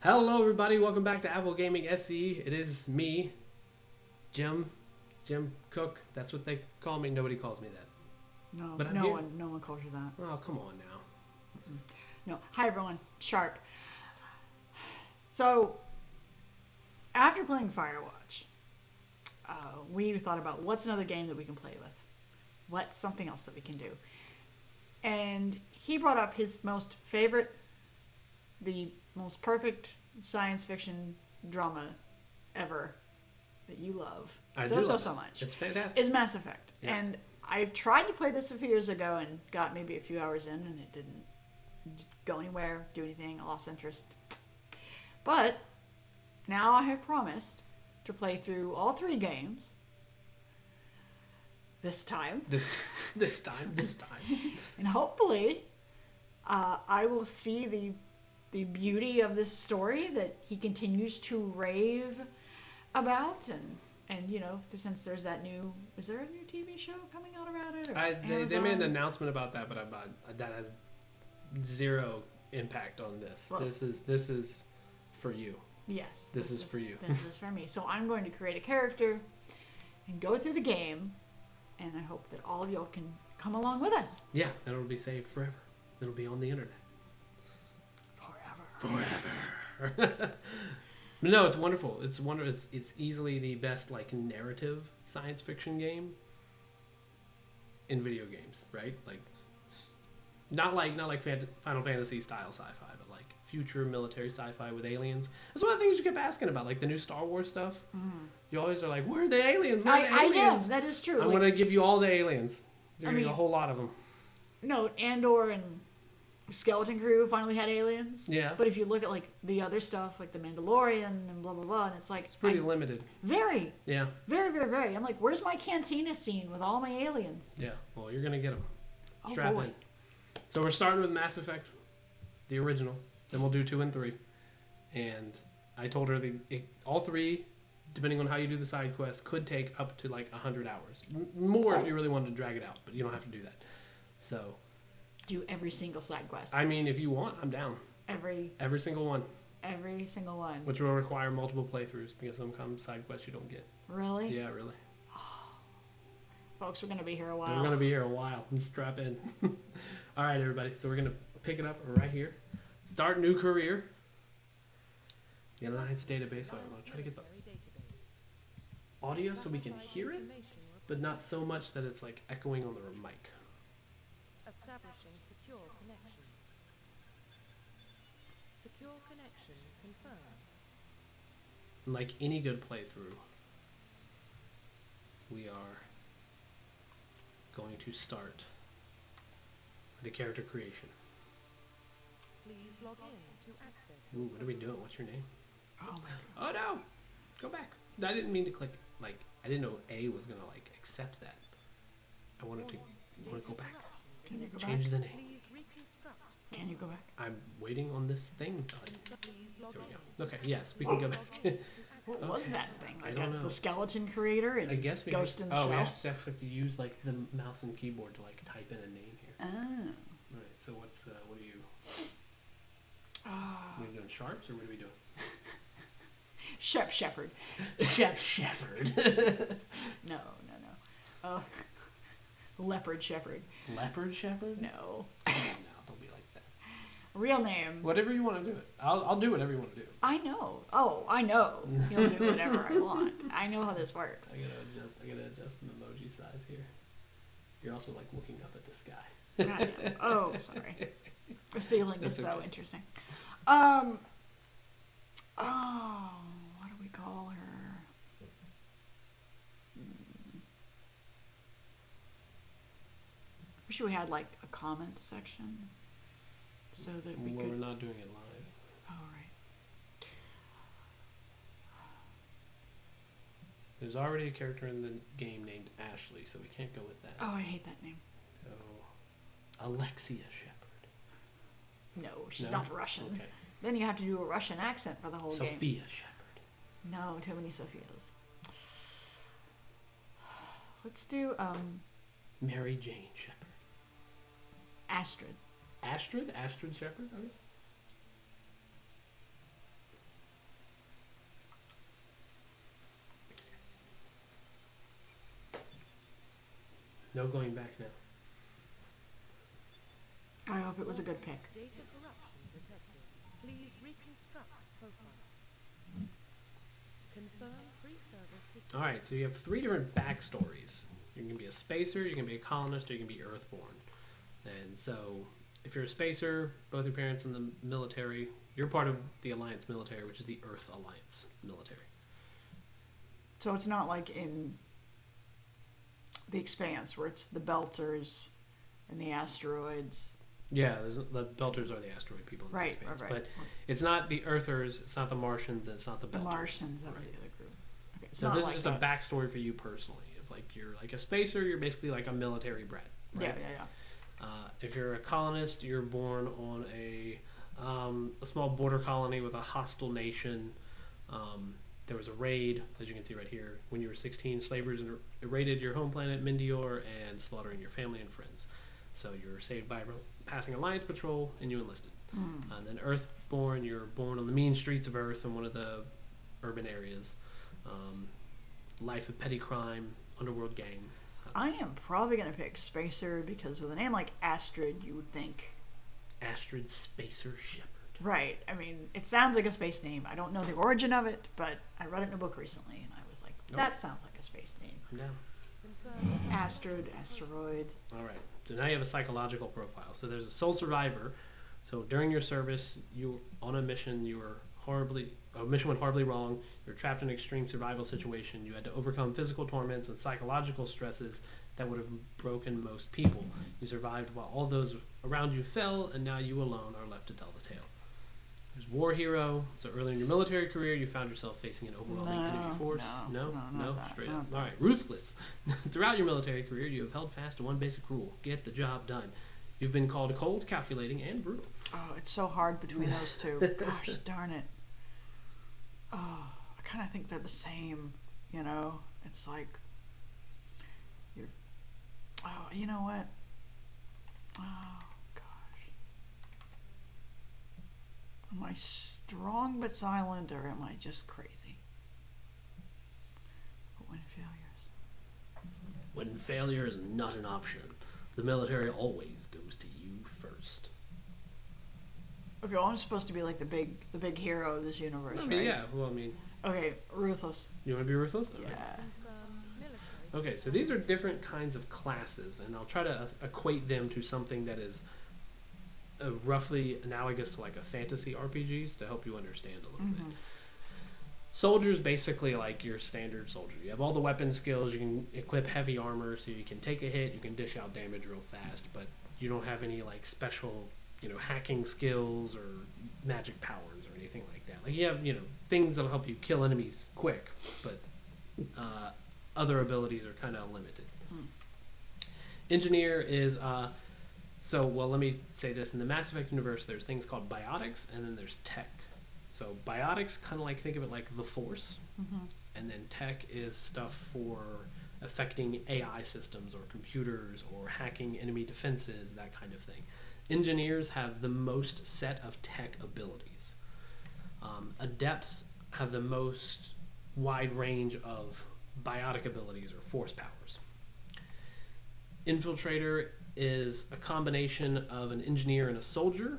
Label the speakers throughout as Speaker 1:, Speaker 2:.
Speaker 1: Hello, everybody. Welcome back to Apple Gaming SE. It is me, Jim Cook. That's what they call me. Nobody calls me that.
Speaker 2: No,
Speaker 1: But I'm
Speaker 2: no
Speaker 1: here.
Speaker 2: one calls you that.
Speaker 1: Oh, come on now.
Speaker 2: No. Hi everyone, Sharpe. So, after playing Firewatch, we thought about what's another game that we can play with. What's something else that we can do? And he brought up his most favorite, the most perfect science fiction drama ever that you love
Speaker 1: I
Speaker 2: so
Speaker 1: do love
Speaker 2: so
Speaker 1: it.
Speaker 2: much.
Speaker 1: It's fantastic.
Speaker 2: Is Mass Effect.
Speaker 1: Yes.
Speaker 2: And I tried to play this a few years ago and got maybe a few hours in and it didn't go anywhere, do anything, I lost interest. But now I have promised to play through all three games this time.
Speaker 1: This time.
Speaker 2: And hopefully I will see the beauty of this story that he continues to rave about, and you know, since there's that new, is there a new TV show coming out about it? Or
Speaker 1: They made an announcement about that, but that has zero impact on this.
Speaker 2: Well,
Speaker 1: this is for you.
Speaker 2: Yes.
Speaker 1: This is for you.
Speaker 2: This is for me. So I'm going to create a character and go through the game, and I hope that all of y'all can come along with us.
Speaker 1: Yeah, and it'll be saved forever. It'll be on the internet. Forever. No, it's wonderful. It's easily the best narrative science fiction game in video games, right? Not like Final Fantasy style sci-fi, but like future military sci-fi with aliens. That's one of the things you kept asking about, like the new Star Wars stuff. Mm. You always are like, "Where are the aliens? Where are the aliens?"
Speaker 2: I that is true.
Speaker 1: I'm gonna give you all the aliens. You're gonna get a whole lot of them.
Speaker 2: No, Andor and Skeleton Crew finally had aliens.
Speaker 1: Yeah.
Speaker 2: But if you look at the other stuff, like the Mandalorian and blah blah blah, and it's like
Speaker 1: It's pretty limited.
Speaker 2: Very.
Speaker 1: Yeah.
Speaker 2: Very, very, very. I'm like, where's my cantina scene with all my aliens?
Speaker 1: Yeah. Well, you're gonna get them.
Speaker 2: Oh,
Speaker 1: Strap
Speaker 2: boy.
Speaker 1: in. So we're starting with Mass Effect, the original. Then we'll do 2 and 3. And I told her all 3, depending on how you do the side quests, could take up to 100 hours. More if you really wanted to drag it out, but you don't have to do that. So.
Speaker 2: Do every single side quest.
Speaker 1: I mean, if you want, I'm down.
Speaker 2: Every
Speaker 1: single one.
Speaker 2: Every single one.
Speaker 1: Which will require multiple playthroughs because some side quests you don't get.
Speaker 2: Really?
Speaker 1: Yeah, really.
Speaker 2: Folks, we're going to be here a while.
Speaker 1: We're going to be here a while. Strap in. All right, everybody. So we're going to pick it up right here. Start new career. The Alliance database. So I'm going to try to get the audio so we can hear it, but not so much that it's echoing on the mic.
Speaker 3: Establishing secure connection. Secure connection confirmed.
Speaker 1: Like any good playthrough, we are going to start with the character creation.
Speaker 3: Please log in to access.
Speaker 1: Ooh, what are we doing? What's your name?
Speaker 2: Oh, my God.
Speaker 1: Oh no! Go back. I didn't mean to click. I didn't know A was gonna accept that. I wanted to go back.
Speaker 2: Can you go
Speaker 1: Change
Speaker 2: back?
Speaker 1: the name.
Speaker 3: Please reconstruct.
Speaker 2: Can you go back?
Speaker 1: I'm waiting on this thing.
Speaker 3: Please log
Speaker 1: There we
Speaker 3: in.
Speaker 1: go. Okay, yes, we can go back.
Speaker 2: What was that thing?
Speaker 1: I don't know.
Speaker 2: The skeleton creator and
Speaker 1: I guess we
Speaker 2: Ghost in the
Speaker 1: we
Speaker 2: Shell?
Speaker 1: have to use the mouse and keyboard to type in a name here.
Speaker 2: Oh.
Speaker 1: All right. So what are you? Are we doing sharps or what are we doing?
Speaker 2: Shep Shepherd.
Speaker 1: Shepherd.
Speaker 2: No. Leopard Shepherd.
Speaker 1: Leopard shepherd?
Speaker 2: No.
Speaker 1: No, don't be like that.
Speaker 2: Real name.
Speaker 1: Whatever you want to do it. I'll do whatever you want to do.
Speaker 2: I know. Oh, I know. You'll do whatever I want. I know how this works.
Speaker 1: I gotta adjust the emoji size here. You're also looking up at the sky.
Speaker 2: I am. Oh, sorry. The ceiling is so
Speaker 1: okay.
Speaker 2: interesting. What do we call her? Wish we had a comment section so that we
Speaker 1: Well,
Speaker 2: could.
Speaker 1: we're not doing it live.
Speaker 2: Oh, right.
Speaker 1: There's already a character in the game named Ashley, so we can't go with that.
Speaker 2: Oh, I hate that name.
Speaker 1: So, Alexia Shepherd.
Speaker 2: No, she's
Speaker 1: No?
Speaker 2: not Russian.
Speaker 1: Okay.
Speaker 2: Then you have to do a Russian accent for the whole game.
Speaker 1: Sophia Shepherd.
Speaker 2: No, too many Sophias. Let's do
Speaker 1: Mary Jane Shepherd.
Speaker 2: Astrid.
Speaker 1: Astrid? Astrid Shepherd? Okay. No going back now.
Speaker 2: I hope it was a good pick.
Speaker 3: Data corruption detected. Please reconstruct profile. Confirm pre-service history.
Speaker 1: All right, so you have 3 different backstories. You can be a spacer, you can be a colonist, or you can be Earthborn. And so, if you're a spacer, both your parents in the military, you're part of the Alliance military, which is the Earth Alliance military.
Speaker 2: So it's not like in The Expanse where it's the Belters and the asteroids.
Speaker 1: Yeah, the Belters are the asteroid people in the
Speaker 2: Right,
Speaker 1: Expanse.
Speaker 2: right.
Speaker 1: But it's not the Earthers, it's not the Martians, and it's not the
Speaker 2: The
Speaker 1: Belters.
Speaker 2: Martians, that would
Speaker 1: Right.
Speaker 2: be the other group. Okay, it's
Speaker 1: So
Speaker 2: not
Speaker 1: this
Speaker 2: like
Speaker 1: is just
Speaker 2: that.
Speaker 1: a backstory for you personally. If like you're like a spacer, you're basically like a military brat. Right?
Speaker 2: Yeah.
Speaker 1: If you're a colonist, you're born on a small border colony with a hostile nation. There was a raid, as you can see right here. When you were 16, slavers raided your home planet, Mindior, and slaughtering your family and friends. So you were saved by passing Alliance patrol, and you enlisted. And then Earthborn, you're born on the mean streets of Earth in one of the urban areas. Life of petty crime, underworld gangs. So
Speaker 2: I am probably going to pick Spacer because with a name like Astrid, you would think.
Speaker 1: Astrid Spacer Shepherd.
Speaker 2: Right. I mean, it sounds like a space name. I don't know the origin of it, but I read it in a book recently, and I was like, that sounds like a space name.
Speaker 1: I'm down.
Speaker 3: Confirm
Speaker 2: Astrid, asteroid.
Speaker 1: All right. So now you have a psychological profile. So there's a sole survivor. So during your service, you on a mission. A mission went horribly wrong. You were trapped in an extreme survival situation. You had to overcome physical torments and psychological stresses that would have broken most people. You survived while all those around you fell, and now you alone are left to tell the tale. There's War Hero. So early in your military career, you found yourself facing an overwhelming enemy force.
Speaker 2: No, not that,
Speaker 1: Straight
Speaker 2: not
Speaker 1: up.
Speaker 2: that.
Speaker 1: All right, Ruthless. Throughout your military career, you have held fast to one basic rule: get the job done. You've been called cold, calculating, and brutal.
Speaker 2: Oh, it's so hard between those two. Gosh darn it. Oh, I kind of think they're the same, you know? It's like, you know what? Oh, gosh. Am I strong but silent, or am I just crazy? But when failures.
Speaker 1: When failure is not an option, the military always goes to you first.
Speaker 2: Okay, well, I'm supposed to be like the big hero of this universe,
Speaker 1: I mean,
Speaker 2: right?
Speaker 1: yeah. Well, I mean,
Speaker 2: Okay, ruthless.
Speaker 1: you want to be ruthless? All right.
Speaker 2: Yeah.
Speaker 3: military.
Speaker 1: Okay, so these are different kinds of classes, and I'll try to equate them to something that is roughly analogous to like a fantasy RPGs to help you understand a little bit. Soldier's basically like your standard soldier. You have all the weapon skills. You can equip heavy armor, so you can take a hit. You can dish out damage real fast, but you don't have any like special, hacking skills or magic powers or anything like that. Like you have, things that'll help you kill enemies quick, but other abilities are kind of limited. Engineer is let me say this. In the Mass Effect universe, there's things called biotics, and then there's tech. So biotics, kind of like, think of it like the Force, and then tech is stuff for affecting AI systems or computers or hacking enemy defenses, that kind of thing. Engineers have the most set of tech abilities. Adepts have the most wide range of biotic abilities or force powers. Infiltrator is a combination of an engineer and a soldier.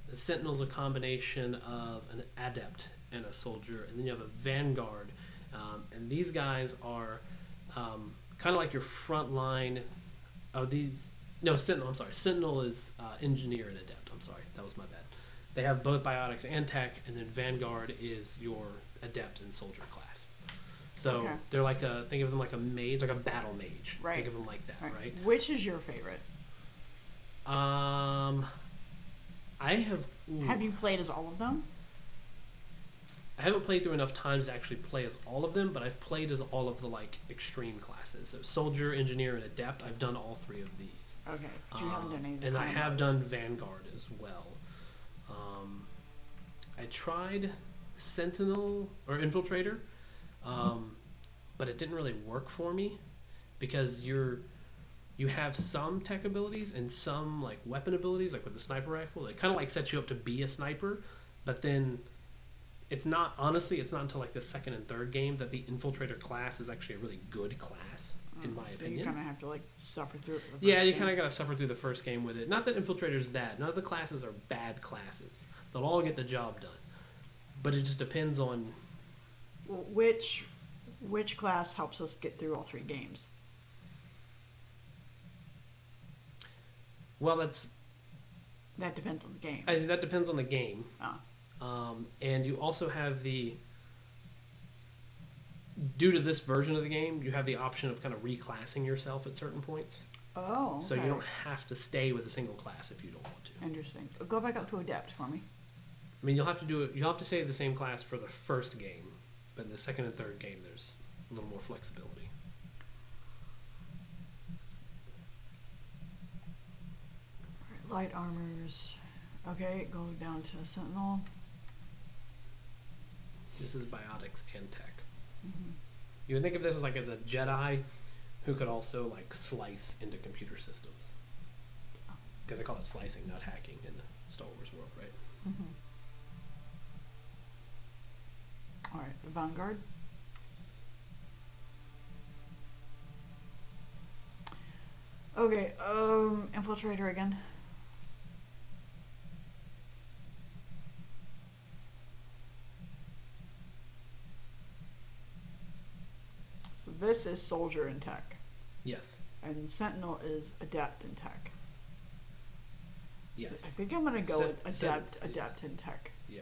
Speaker 1: The Sentinel is a combination of an adept and a soldier, and then you have a vanguard, and these guys are kind of like your front line of these. No, Sentinel. I'm sorry. Sentinel is engineer and adept. I'm sorry, that was my bad. They have both biotics and tech, and then vanguard is your adept and soldier class. So
Speaker 2: Okay.
Speaker 1: they're like think of them like a mage, like a battle mage.
Speaker 2: Right.
Speaker 1: Think of them like that, right?
Speaker 2: Which is your favorite?
Speaker 1: I have.
Speaker 2: Have you played as all of them?
Speaker 1: I haven't played through enough times to actually play as all of them, but I've played as all of the like extreme classes. So soldier, engineer, and adept. I've done all three of these.
Speaker 2: Okay, but you haven't done any of the
Speaker 1: and I
Speaker 2: combos.
Speaker 1: have done Vanguard as well. I tried Sentinel or Infiltrator, but it didn't really work for me because you have some tech abilities and some like weapon abilities, like with the sniper rifle. It kind of like sets you up to be a sniper, but then it's not until like the second and third game that the Infiltrator class is actually a really good class. in my
Speaker 2: So
Speaker 1: opinion.
Speaker 2: you kind of have to like suffer through it. For the
Speaker 1: Yeah,
Speaker 2: first
Speaker 1: you
Speaker 2: game.
Speaker 1: kind of got to suffer through the first game with it. Not that Infiltrator's bad. None of the classes are bad classes. They'll all get the job done. But it just depends on...
Speaker 2: Well, which class helps us get through all 3 games?
Speaker 1: Well,
Speaker 2: That depends on the game.
Speaker 1: that depends on the game.
Speaker 2: Oh.
Speaker 1: And you also have the... Due to this version of the game, you have the option of kind of reclassing yourself at certain points.
Speaker 2: Oh, okay.
Speaker 1: So you don't have to stay with a single class if you don't want to.
Speaker 2: Interesting. Go back up to Adept for me.
Speaker 1: I mean, you'll have to do it. You'll have to stay the same class for the first game, but in the second and third game, there's a little more flexibility.
Speaker 2: Light armors. Okay, go down to Sentinel.
Speaker 1: This is biotics and tech.
Speaker 2: Mm-hmm.
Speaker 1: You would think of this as like as a Jedi who could also like slice into computer systems. Because they call it slicing, not hacking in the Star Wars world, right?
Speaker 2: Mm-hmm. All right, the Vanguard. Okay, Infiltrator again. So this is Soldier and Tech,
Speaker 1: Yes.
Speaker 2: and Sentinel is Adept and Tech.
Speaker 1: Yes.
Speaker 2: I think I'm gonna go with
Speaker 1: Sen-
Speaker 2: Adept and Tech.
Speaker 1: Yeah.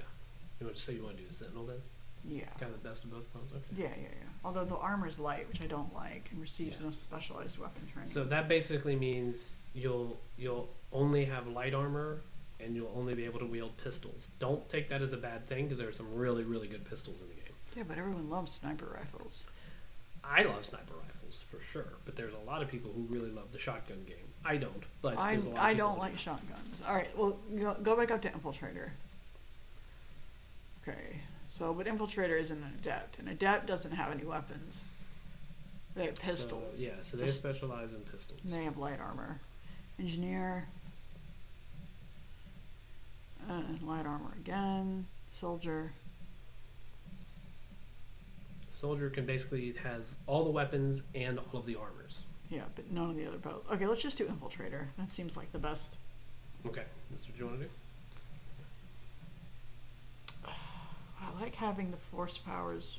Speaker 1: You want to say you want to do the Sentinel then?
Speaker 2: Yeah.
Speaker 1: Kind of the best of both worlds. Okay.
Speaker 2: Yeah. Although the armor's light, which I don't like, and receives
Speaker 1: Yeah.
Speaker 2: no specialized weapon training.
Speaker 1: So that basically means you'll only have light armor and you'll only be able to wield pistols. Don't take that as a bad thing because there are some really, really good pistols in the game.
Speaker 2: Yeah, but everyone loves sniper rifles.
Speaker 1: I love sniper rifles for sure, but there's a lot of people who really love the shotgun game. I don't, but there's a lot of
Speaker 2: I
Speaker 1: people
Speaker 2: don't
Speaker 1: that
Speaker 2: like
Speaker 1: do.
Speaker 2: shotguns. All right, well, go back up to Infiltrator. Okay, so but Infiltrator isn't an Adept, and Adept doesn't have any weapons. They have pistols.
Speaker 1: So they
Speaker 2: Just-
Speaker 1: specialize in pistols.
Speaker 2: And they have light armor. Engineer. Light armor again. Soldier.
Speaker 1: Soldier can basically, it has all the weapons and all of the armors.
Speaker 2: Yeah, but none of the other belts. Okay, let's just do Infiltrator. That seems like the best.
Speaker 1: Okay, that's what you want to do?
Speaker 2: I like having the force powers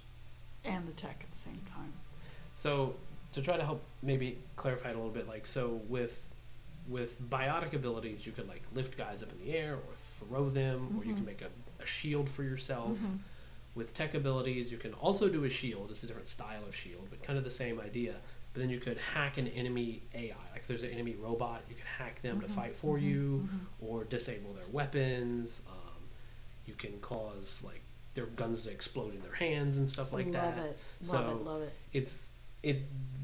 Speaker 2: and the tech at the same time.
Speaker 1: So to try to help maybe clarify it a little bit, like so with biotic abilities, you could like lift guys up in the air or throw them, or you can make a shield for yourself. With tech abilities, you can also do a shield. It's a different style of shield, but kind of the same idea. But then you could hack an enemy AI. Like if there's an enemy robot, you can hack them to fight for you, or disable their weapons. You can cause like their guns to explode in their hands and stuff like that.
Speaker 2: Love it.
Speaker 1: So
Speaker 2: Love it.
Speaker 1: it's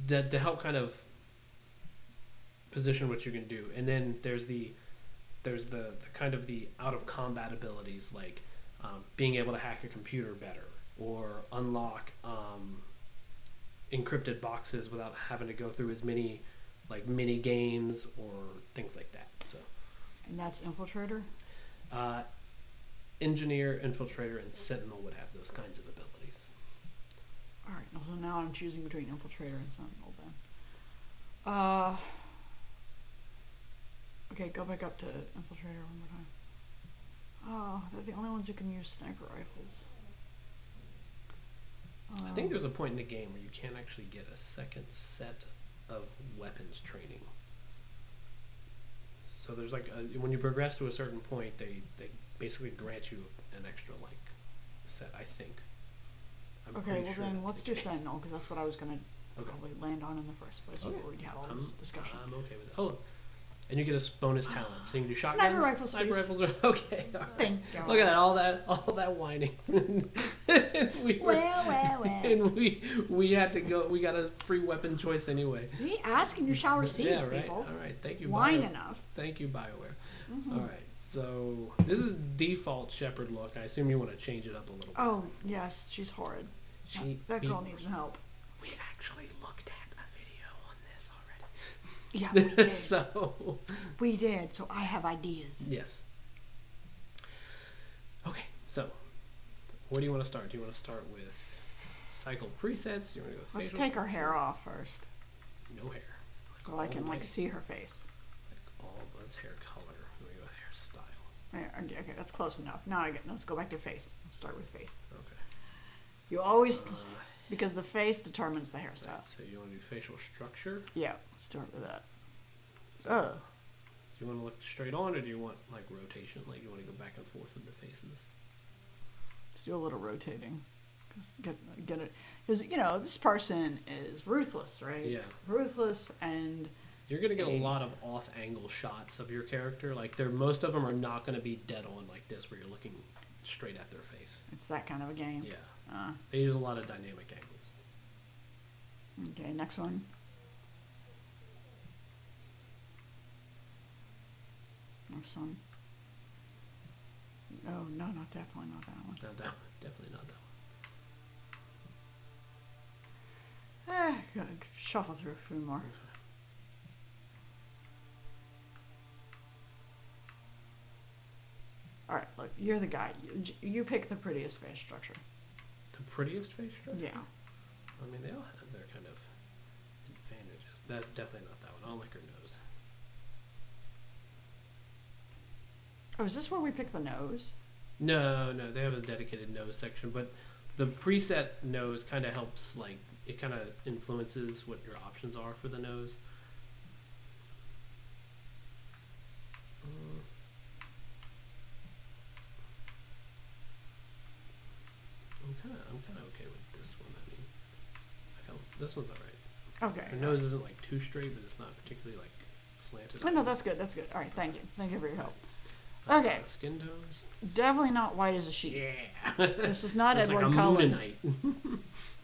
Speaker 1: that to help kind of position what you can do. And then there's the kind of the out of combat abilities, like being able to hack a computer better or unlock encrypted boxes without having to go through as many like mini games or things like that. So
Speaker 2: And that's Infiltrator?
Speaker 1: Engineer, Infiltrator, and Sentinel would have those kinds of abilities.
Speaker 2: Alright, so now I'm choosing between Infiltrator and Sentinel then. Okay, go back up to Infiltrator one more time. Oh, they're the only ones who can use sniper rifles.
Speaker 1: I think there's a point in the game where you can't actually get a second set of weapons training. So there's like when you progress to a certain point, they basically grant you an extra like set. I think. I'm
Speaker 2: Okay,
Speaker 1: pretty
Speaker 2: well
Speaker 1: sure
Speaker 2: then
Speaker 1: that's
Speaker 2: let's
Speaker 1: the
Speaker 2: do
Speaker 1: case.
Speaker 2: Sentinel because that's what I was gonna
Speaker 1: Okay.
Speaker 2: probably land on in the first place
Speaker 1: Okay.
Speaker 2: before we had all this discussion.
Speaker 1: I'm okay with it. Oh, and you get a bonus talent, so you can do shotguns.
Speaker 2: Sniper rifles,
Speaker 1: Sniper
Speaker 2: please.
Speaker 1: rifles are okay. All right.
Speaker 2: Thank you.
Speaker 1: Look at that, all that whining.
Speaker 2: Well.
Speaker 1: And we had to go. We got a free weapon choice anyway.
Speaker 2: See, ask and you shall receive,
Speaker 1: Yeah, right.
Speaker 2: people.
Speaker 1: All right, thank you.
Speaker 2: Wine enough.
Speaker 1: Thank you, BioWare. All right, so this is default Shepherd look. I assume you want to change it up a little bit.
Speaker 2: Oh, yes, she's horrid. That girl
Speaker 1: we,
Speaker 2: needs some help.
Speaker 1: we actually looked at a video on this already.
Speaker 2: Yeah, we did.
Speaker 1: So
Speaker 2: We did, so I have ideas.
Speaker 1: yes. Okay, so where do you want to start? Do you want to start with cycle presets? Do you want to go with
Speaker 2: Let's
Speaker 1: facial
Speaker 2: take our
Speaker 1: presets?
Speaker 2: hair off first.
Speaker 1: no hair.
Speaker 2: So I can
Speaker 1: all
Speaker 2: like
Speaker 1: white.
Speaker 2: see her face.
Speaker 1: Like all that's hair color. Let me go hairstyle.
Speaker 2: Yeah, okay, that's close enough. Now let's go back to face. Let's start with face.
Speaker 1: Okay.
Speaker 2: You always, because the face determines the hairstyle.
Speaker 1: So you want to do facial structure?
Speaker 2: Yeah, let's start with that.
Speaker 1: Do you want to look straight on, or do you want like rotation? Like you want to go back and forth with the faces?
Speaker 2: Let's do a little rotating. Get it, because this person is ruthless, right?
Speaker 1: Yeah.
Speaker 2: Ruthless, and
Speaker 1: You're gonna get a lot of off-angle shots of your character. Like most of them are not gonna be dead on like this, where you're looking straight at their face.
Speaker 2: it's that kind of a game.
Speaker 1: Yeah. They use a lot of dynamic angles.
Speaker 2: Okay, next one. Next one. Oh no, definitely not that one.
Speaker 1: Not that. Definitely not that one.
Speaker 2: Gotta shuffle through a few more. All right, look, you're the guy. You pick the prettiest face structure.
Speaker 1: The prettiest face structure?
Speaker 2: Yeah.
Speaker 1: I mean, they all have their kind of advantages. That's definitely not that one. I don't like her nose.
Speaker 2: Oh, is this where we pick the nose?
Speaker 1: No, they have a dedicated nose section, but the preset nose kind of helps, like, it kind of influences what your options are for the nose. I'm kind of okay with this one. I mean, this one's alright.
Speaker 2: Okay.
Speaker 1: Her nose isn't like too straight, but it's not particularly like slanted.
Speaker 2: Oh, no, that's good. That's good. All right, thank you for your help. Okay.
Speaker 1: Skin tones.
Speaker 2: Definitely not white as a sheet.
Speaker 1: Yeah.
Speaker 2: This is not
Speaker 1: It's
Speaker 2: Edward
Speaker 1: like a
Speaker 2: Cullen.
Speaker 1: Moonanite.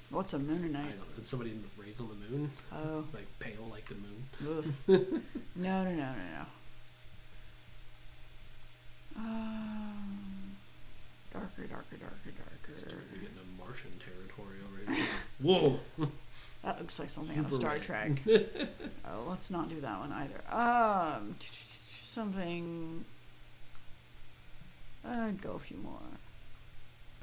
Speaker 2: What's a
Speaker 1: I
Speaker 2: Moonanite?
Speaker 1: don't know. Did somebody raised on the moon?
Speaker 2: Oh.
Speaker 1: It's like pale like the moon.
Speaker 2: Ugh. No. Darker.
Speaker 1: Starting to get into Martian territory over here. Whoa!
Speaker 2: That looks like something out of
Speaker 1: Super
Speaker 2: Star
Speaker 1: red.
Speaker 2: Trek. Oh, let's not do that one either. Something. Go a few more.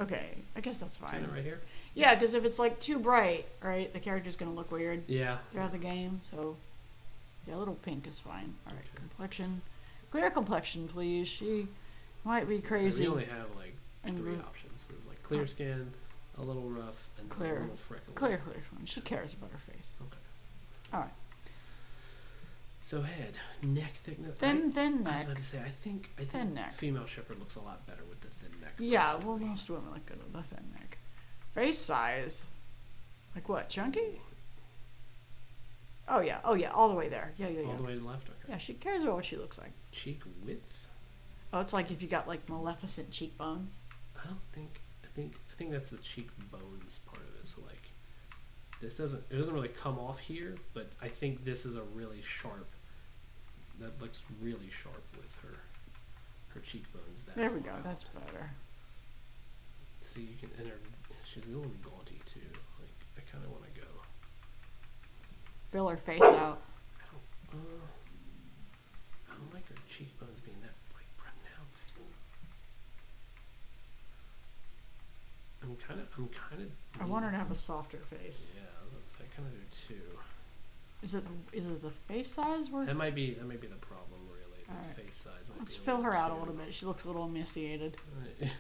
Speaker 2: Okay, I guess that's fine.
Speaker 1: Kind of right here.
Speaker 2: Yeah, because if it's like too bright, right, the character's gonna look weird
Speaker 1: Yeah.
Speaker 2: throughout the game. So, yeah, a little pink is fine. All right,
Speaker 1: Okay.
Speaker 2: complexion, clear complexion, please. She might be
Speaker 1: So
Speaker 2: crazy.
Speaker 1: we only have like
Speaker 2: And
Speaker 1: 3
Speaker 2: ru-
Speaker 1: options. There's like clear skin, a little rough, and then
Speaker 2: Clear.
Speaker 1: a little freckle.
Speaker 2: Clear skin. She cares about her face.
Speaker 1: Okay.
Speaker 2: All right,
Speaker 1: So head, neck thickness.
Speaker 2: thin
Speaker 1: I was
Speaker 2: neck.
Speaker 1: about to say, I think
Speaker 2: Thin neck.
Speaker 1: female shepherd looks a lot better with the thin neck.
Speaker 2: Yeah, well,
Speaker 1: personally.
Speaker 2: most women look good with the thin neck. Face size, like what? Chunky? Oh yeah, all the way there. Yeah.
Speaker 1: All the way to the left. Okay.
Speaker 2: Yeah, she cares about what she looks like.
Speaker 1: Cheek width.
Speaker 2: Oh, it's like if you got like Maleficent cheekbones.
Speaker 1: I don't think. I think that's the cheekbones part of it. So like, it doesn't really come off here, but I think this is a really sharp. That looks really sharp with her cheekbones.
Speaker 2: There we go.
Speaker 1: far out.
Speaker 2: That's better.
Speaker 1: See, you can enter. She's a little gaudy too. Like I kind of want to go.
Speaker 2: Fill her face out.
Speaker 1: I don't like her cheekbones being that like pronounced. I'm kind of.
Speaker 2: I want her to have a softer face.
Speaker 1: Yeah, I kind of do too.
Speaker 2: Is it the face size?
Speaker 1: That might be the problem, really. The
Speaker 2: Alright.
Speaker 1: face size. Might
Speaker 2: Let's
Speaker 1: be
Speaker 2: fill her out a
Speaker 1: too-
Speaker 2: little bit. She looks a little emaciated.
Speaker 1: Yeah, it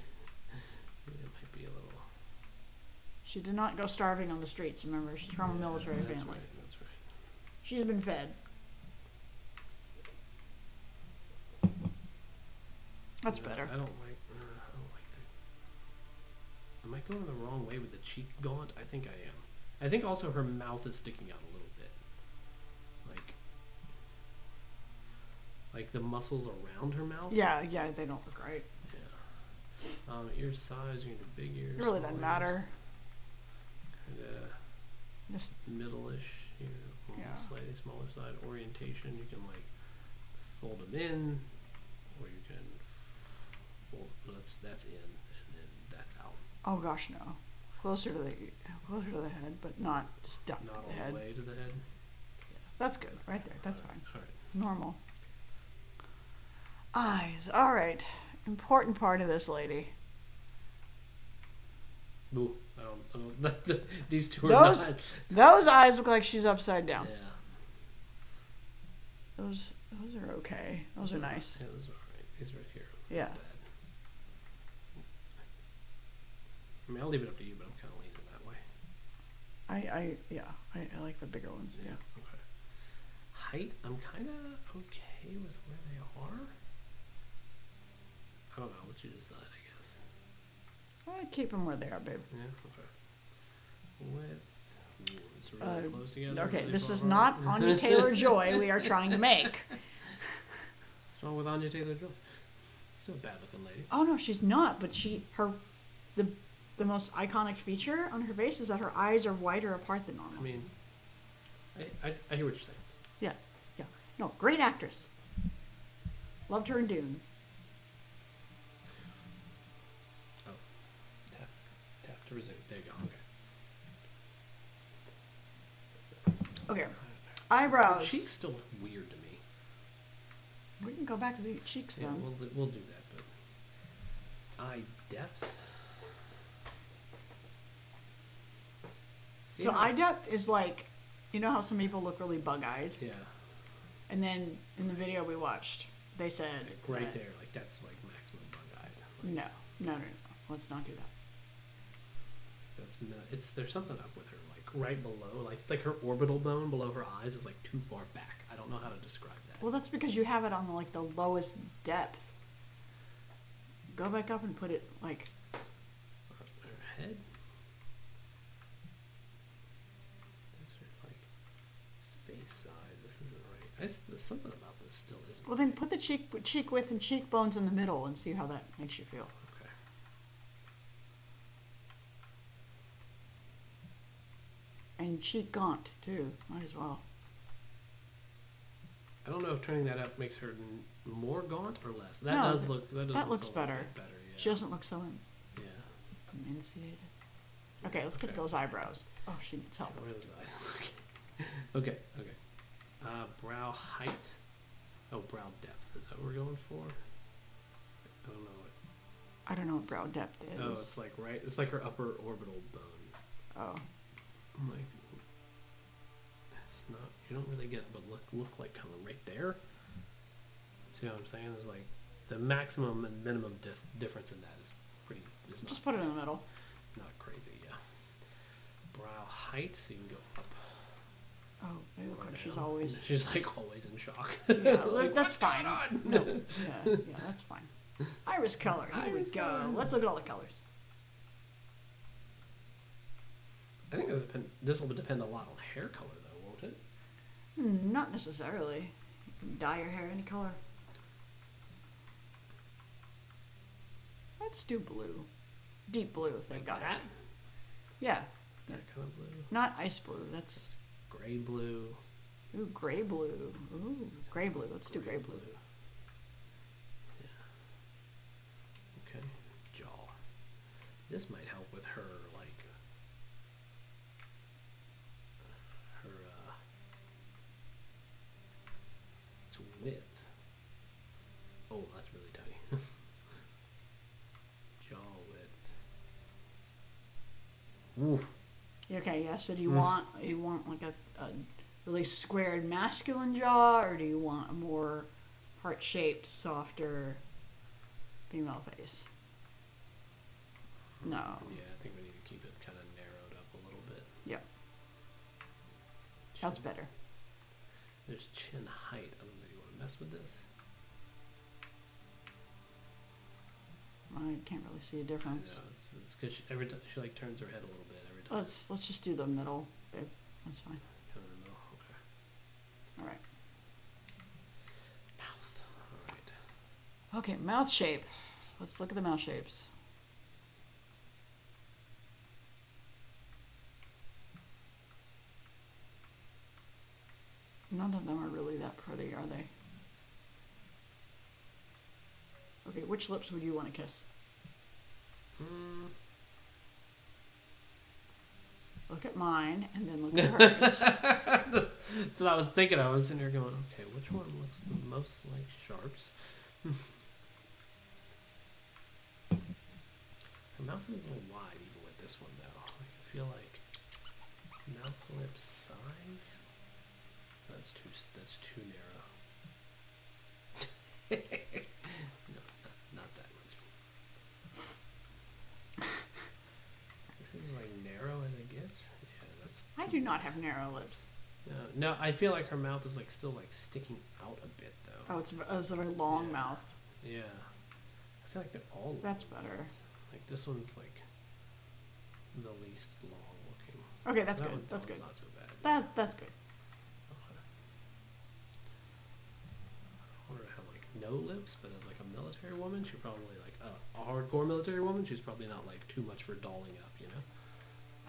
Speaker 1: might be a little.
Speaker 2: She did not go starving on the streets. Remember, she's from a military
Speaker 1: That's
Speaker 2: family.
Speaker 1: right, that's right.
Speaker 2: She's been fed. That's
Speaker 1: Yeah,
Speaker 2: better.
Speaker 1: I don't like that. Am I going the wrong way with the cheek gaunt? I think I am. I think also her mouth is sticking out a little bit. Like the muscles around her mouth.
Speaker 2: Yeah, they don't look right.
Speaker 1: Yeah. Ear size, you can do big ears.
Speaker 2: It really doesn't matter.
Speaker 1: Kind of
Speaker 2: Just
Speaker 1: middle-ish here, on
Speaker 2: Yeah.
Speaker 1: the slightly smaller side. Orientation, you can like fold them in, or you can fold. Well, that's in, and then that's out.
Speaker 2: oh gosh, no. Closer to the head, but not stuck
Speaker 1: Not
Speaker 2: to
Speaker 1: all
Speaker 2: the head.
Speaker 1: the way to the head.
Speaker 2: That's good, right there. That's fine.
Speaker 1: All right.
Speaker 2: Normal. Eyes. All right. Important part of this lady.
Speaker 1: Boo. I don't these two are
Speaker 2: Those-
Speaker 1: not.
Speaker 2: Those eyes look like she's upside down.
Speaker 1: Yeah.
Speaker 2: Those are okay. Those are nice.
Speaker 1: Yeah, those are alright. These right here.
Speaker 2: Yeah.
Speaker 1: Not bad. I mean, I'll leave it up to you, but I'm kind of leaning that way.
Speaker 2: I like the bigger ones. Yeah.
Speaker 1: Okay. Height, I'm kind of okay with where they are. I don't know what you decide, I guess.
Speaker 2: I'd keep them where they are, babe.
Speaker 1: Yeah. Okay. Width. Ooh, it's really close together.
Speaker 2: Okay,
Speaker 1: really
Speaker 2: this
Speaker 1: far
Speaker 2: is
Speaker 1: apart.
Speaker 2: not Anya Taylor-Joy we are trying to make.
Speaker 1: What's wrong with Anya Taylor-Joy? Still a bad-looking lady.
Speaker 2: Oh no, she's not. But the most iconic feature on her face is that her eyes are wider apart than normal.
Speaker 1: I mean, I hear what you're saying.
Speaker 2: Yeah. No, great actress. Loved her in Dune.
Speaker 1: Oh, tap to resume. There you go. Okay.
Speaker 2: Okay. Eyebrows.
Speaker 1: Cheeks still look weird to me.
Speaker 2: We can go back to the cheeks
Speaker 1: Yeah,
Speaker 2: then.
Speaker 1: we'll do that, but eye depth. See
Speaker 2: So
Speaker 1: how-
Speaker 2: eye depth is like, you know how some people look really bug-eyed,
Speaker 1: Yeah,
Speaker 2: and then in the video we watched, they said
Speaker 1: like right
Speaker 2: that-
Speaker 1: there, like that's like maximum bug-eyed. Like,
Speaker 2: No. Let's not do that.
Speaker 1: it's there's something up with her, like right below, like it's like her orbital bone below her eyes is like too far back. I don't know how to describe that.
Speaker 2: Well, that's because you have it on like the lowest depth. Go back up and put it like.
Speaker 1: Her head. That's her like face size. This isn't right. There's something about this still isn't.
Speaker 2: Well, then put the cheek width and cheekbones in the middle and see how that makes you feel.
Speaker 1: Okay.
Speaker 2: And cheek gaunt too. Might as well.
Speaker 1: I don't know if turning that up makes her more gaunt or less. That
Speaker 2: No,
Speaker 1: does look. That does
Speaker 2: that
Speaker 1: look
Speaker 2: looks
Speaker 1: a little
Speaker 2: better.
Speaker 1: bit better. Yeah.
Speaker 2: She doesn't look so
Speaker 1: Yeah.
Speaker 2: emaciated. Okay, let's get to those eyebrows. Oh, she needs help.
Speaker 1: Where are those eyes? Okay. Brow height. Oh, brow depth. Is that what we're going for? I don't know what.
Speaker 2: I don't know what brow depth is.
Speaker 1: Oh, it's like right. It's like her upper orbital bone.
Speaker 2: Oh.
Speaker 1: I'm like, that's not. You don't really get, but look like kind of right there. See what I'm saying? There's like the maximum and minimum difference in that is pretty. Is not,
Speaker 2: Just put it in the middle.
Speaker 1: Not crazy, yeah. Brow height, so you can go up.
Speaker 2: Oh, they look
Speaker 1: or
Speaker 2: like she's
Speaker 1: down.
Speaker 2: always.
Speaker 1: She's like always in shock.
Speaker 2: Yeah,
Speaker 1: Like,
Speaker 2: that's
Speaker 1: what's
Speaker 2: fine.
Speaker 1: going on?
Speaker 2: No, yeah, that's fine. Iris color. Here we
Speaker 1: Iris
Speaker 2: go.
Speaker 1: color.
Speaker 2: Let's look at all the colors.
Speaker 1: I think this will depend a lot on hair color, though, won't it?
Speaker 2: Not necessarily. You can dye your hair any color. Let's do blue. Deep blue if they've
Speaker 1: Like
Speaker 2: got
Speaker 1: that?
Speaker 2: it. Yeah,
Speaker 1: That kind of blue.
Speaker 2: not ice blue. That's
Speaker 1: Gray blue.
Speaker 2: ooh gray blue. Ooh, gray blue. Let's do gray blue.
Speaker 1: Yeah. Okay. Jaw. This might help with her, like, her, its width. Oh, that's really tiny. Jaw width. Ooh.
Speaker 2: Okay, yeah. So do you want like a really squared masculine jaw, or do you want a more heart-shaped, softer female face? No.
Speaker 1: Yeah, I think we need to keep it kind of narrowed up a little bit.
Speaker 2: Yep. That's better.
Speaker 1: There's chin height. I don't know. You want to mess with this?
Speaker 2: I can't really see a
Speaker 1: I
Speaker 2: difference.
Speaker 1: know, it's because every time she like turns her head a little bit every time.
Speaker 2: Let's just do the middle, babe. That's fine.
Speaker 1: Kind of in the middle. Okay.
Speaker 2: All right.
Speaker 1: Mouth. All right.
Speaker 2: Okay, mouth shape. Let's look at the mouth shapes. None of them are really that pretty, are they? Okay, which lips would you want to kiss? Look at mine, and then look at hers.
Speaker 1: That's what I was thinking of. I'm sitting here going, okay, which one looks the most like Sharpe's? Her mouth is a little wide even with this one though. I feel like mouth lip size. That's too narrow. No, not that much. This is like narrow as it gets. Yeah, that's.
Speaker 2: I do not have narrow lips.
Speaker 1: No, I feel like her mouth is like still like sticking out a bit though.
Speaker 2: Oh, it's a very long
Speaker 1: Yeah.
Speaker 2: mouth.
Speaker 1: Yeah. I feel like they're all.
Speaker 2: That's
Speaker 1: long
Speaker 2: better.
Speaker 1: ones. Like this one's like the least long looking.
Speaker 2: Okay, that's
Speaker 1: That
Speaker 2: good.
Speaker 1: one-
Speaker 2: That's
Speaker 1: that
Speaker 2: good.
Speaker 1: one's not so bad.
Speaker 2: That's good.
Speaker 1: Okay. I want her to have like no lips, but as like a military woman, she's probably like a hardcore military woman. She's probably not like too much for dolling up, you know.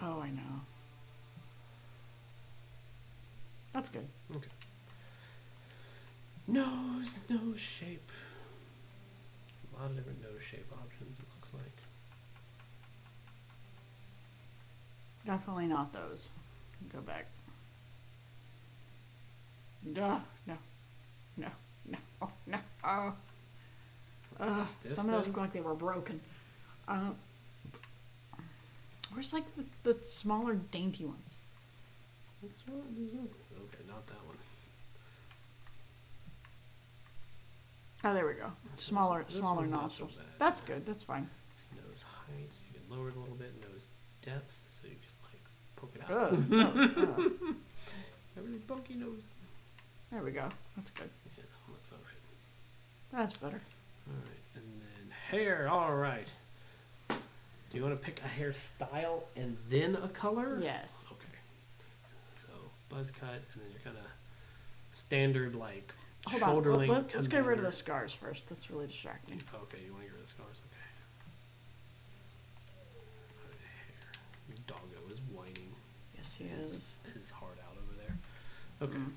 Speaker 2: Oh, I know. That's good.
Speaker 1: Okay. Nose shape. A lot of different nose shape options. It looks like.
Speaker 2: Definitely not those. Go back. Duh. No. No. No. Oh, no. Oh.
Speaker 1: This
Speaker 2: Some of those
Speaker 1: then?
Speaker 2: look like they were broken. Where's like the smaller, dainty ones?
Speaker 1: What's wrong with these ones? Okay, not that one.
Speaker 2: Oh, there we go.
Speaker 1: This
Speaker 2: Smaller
Speaker 1: one's not so
Speaker 2: nostrils.
Speaker 1: bad.
Speaker 2: That's good. That's fine.
Speaker 1: It's nose height, so you can lower it a little bit. Nose depth, so you can like poke it out.
Speaker 2: Ugh.
Speaker 1: A really pokey nose.
Speaker 2: There we go. That's good.
Speaker 1: Yeah, that looks alright.
Speaker 2: That's better.
Speaker 1: Alright, and then hair. Alright. Do you want to pick a hairstyle and then a color?
Speaker 2: Yes.
Speaker 1: Okay. So buzz cut, and then you're kind of standard like
Speaker 2: Hold
Speaker 1: shoulder
Speaker 2: on.
Speaker 1: length.
Speaker 2: Let's get rid of
Speaker 1: commander.
Speaker 2: the scars first. That's really distracting.
Speaker 1: Okay, you want to get rid of the scars? Okay. Alright, hair. Your doggo is whining
Speaker 2: Yes, he
Speaker 1: his,
Speaker 2: is.
Speaker 1: his heart out over there. Okay.
Speaker 2: Mm.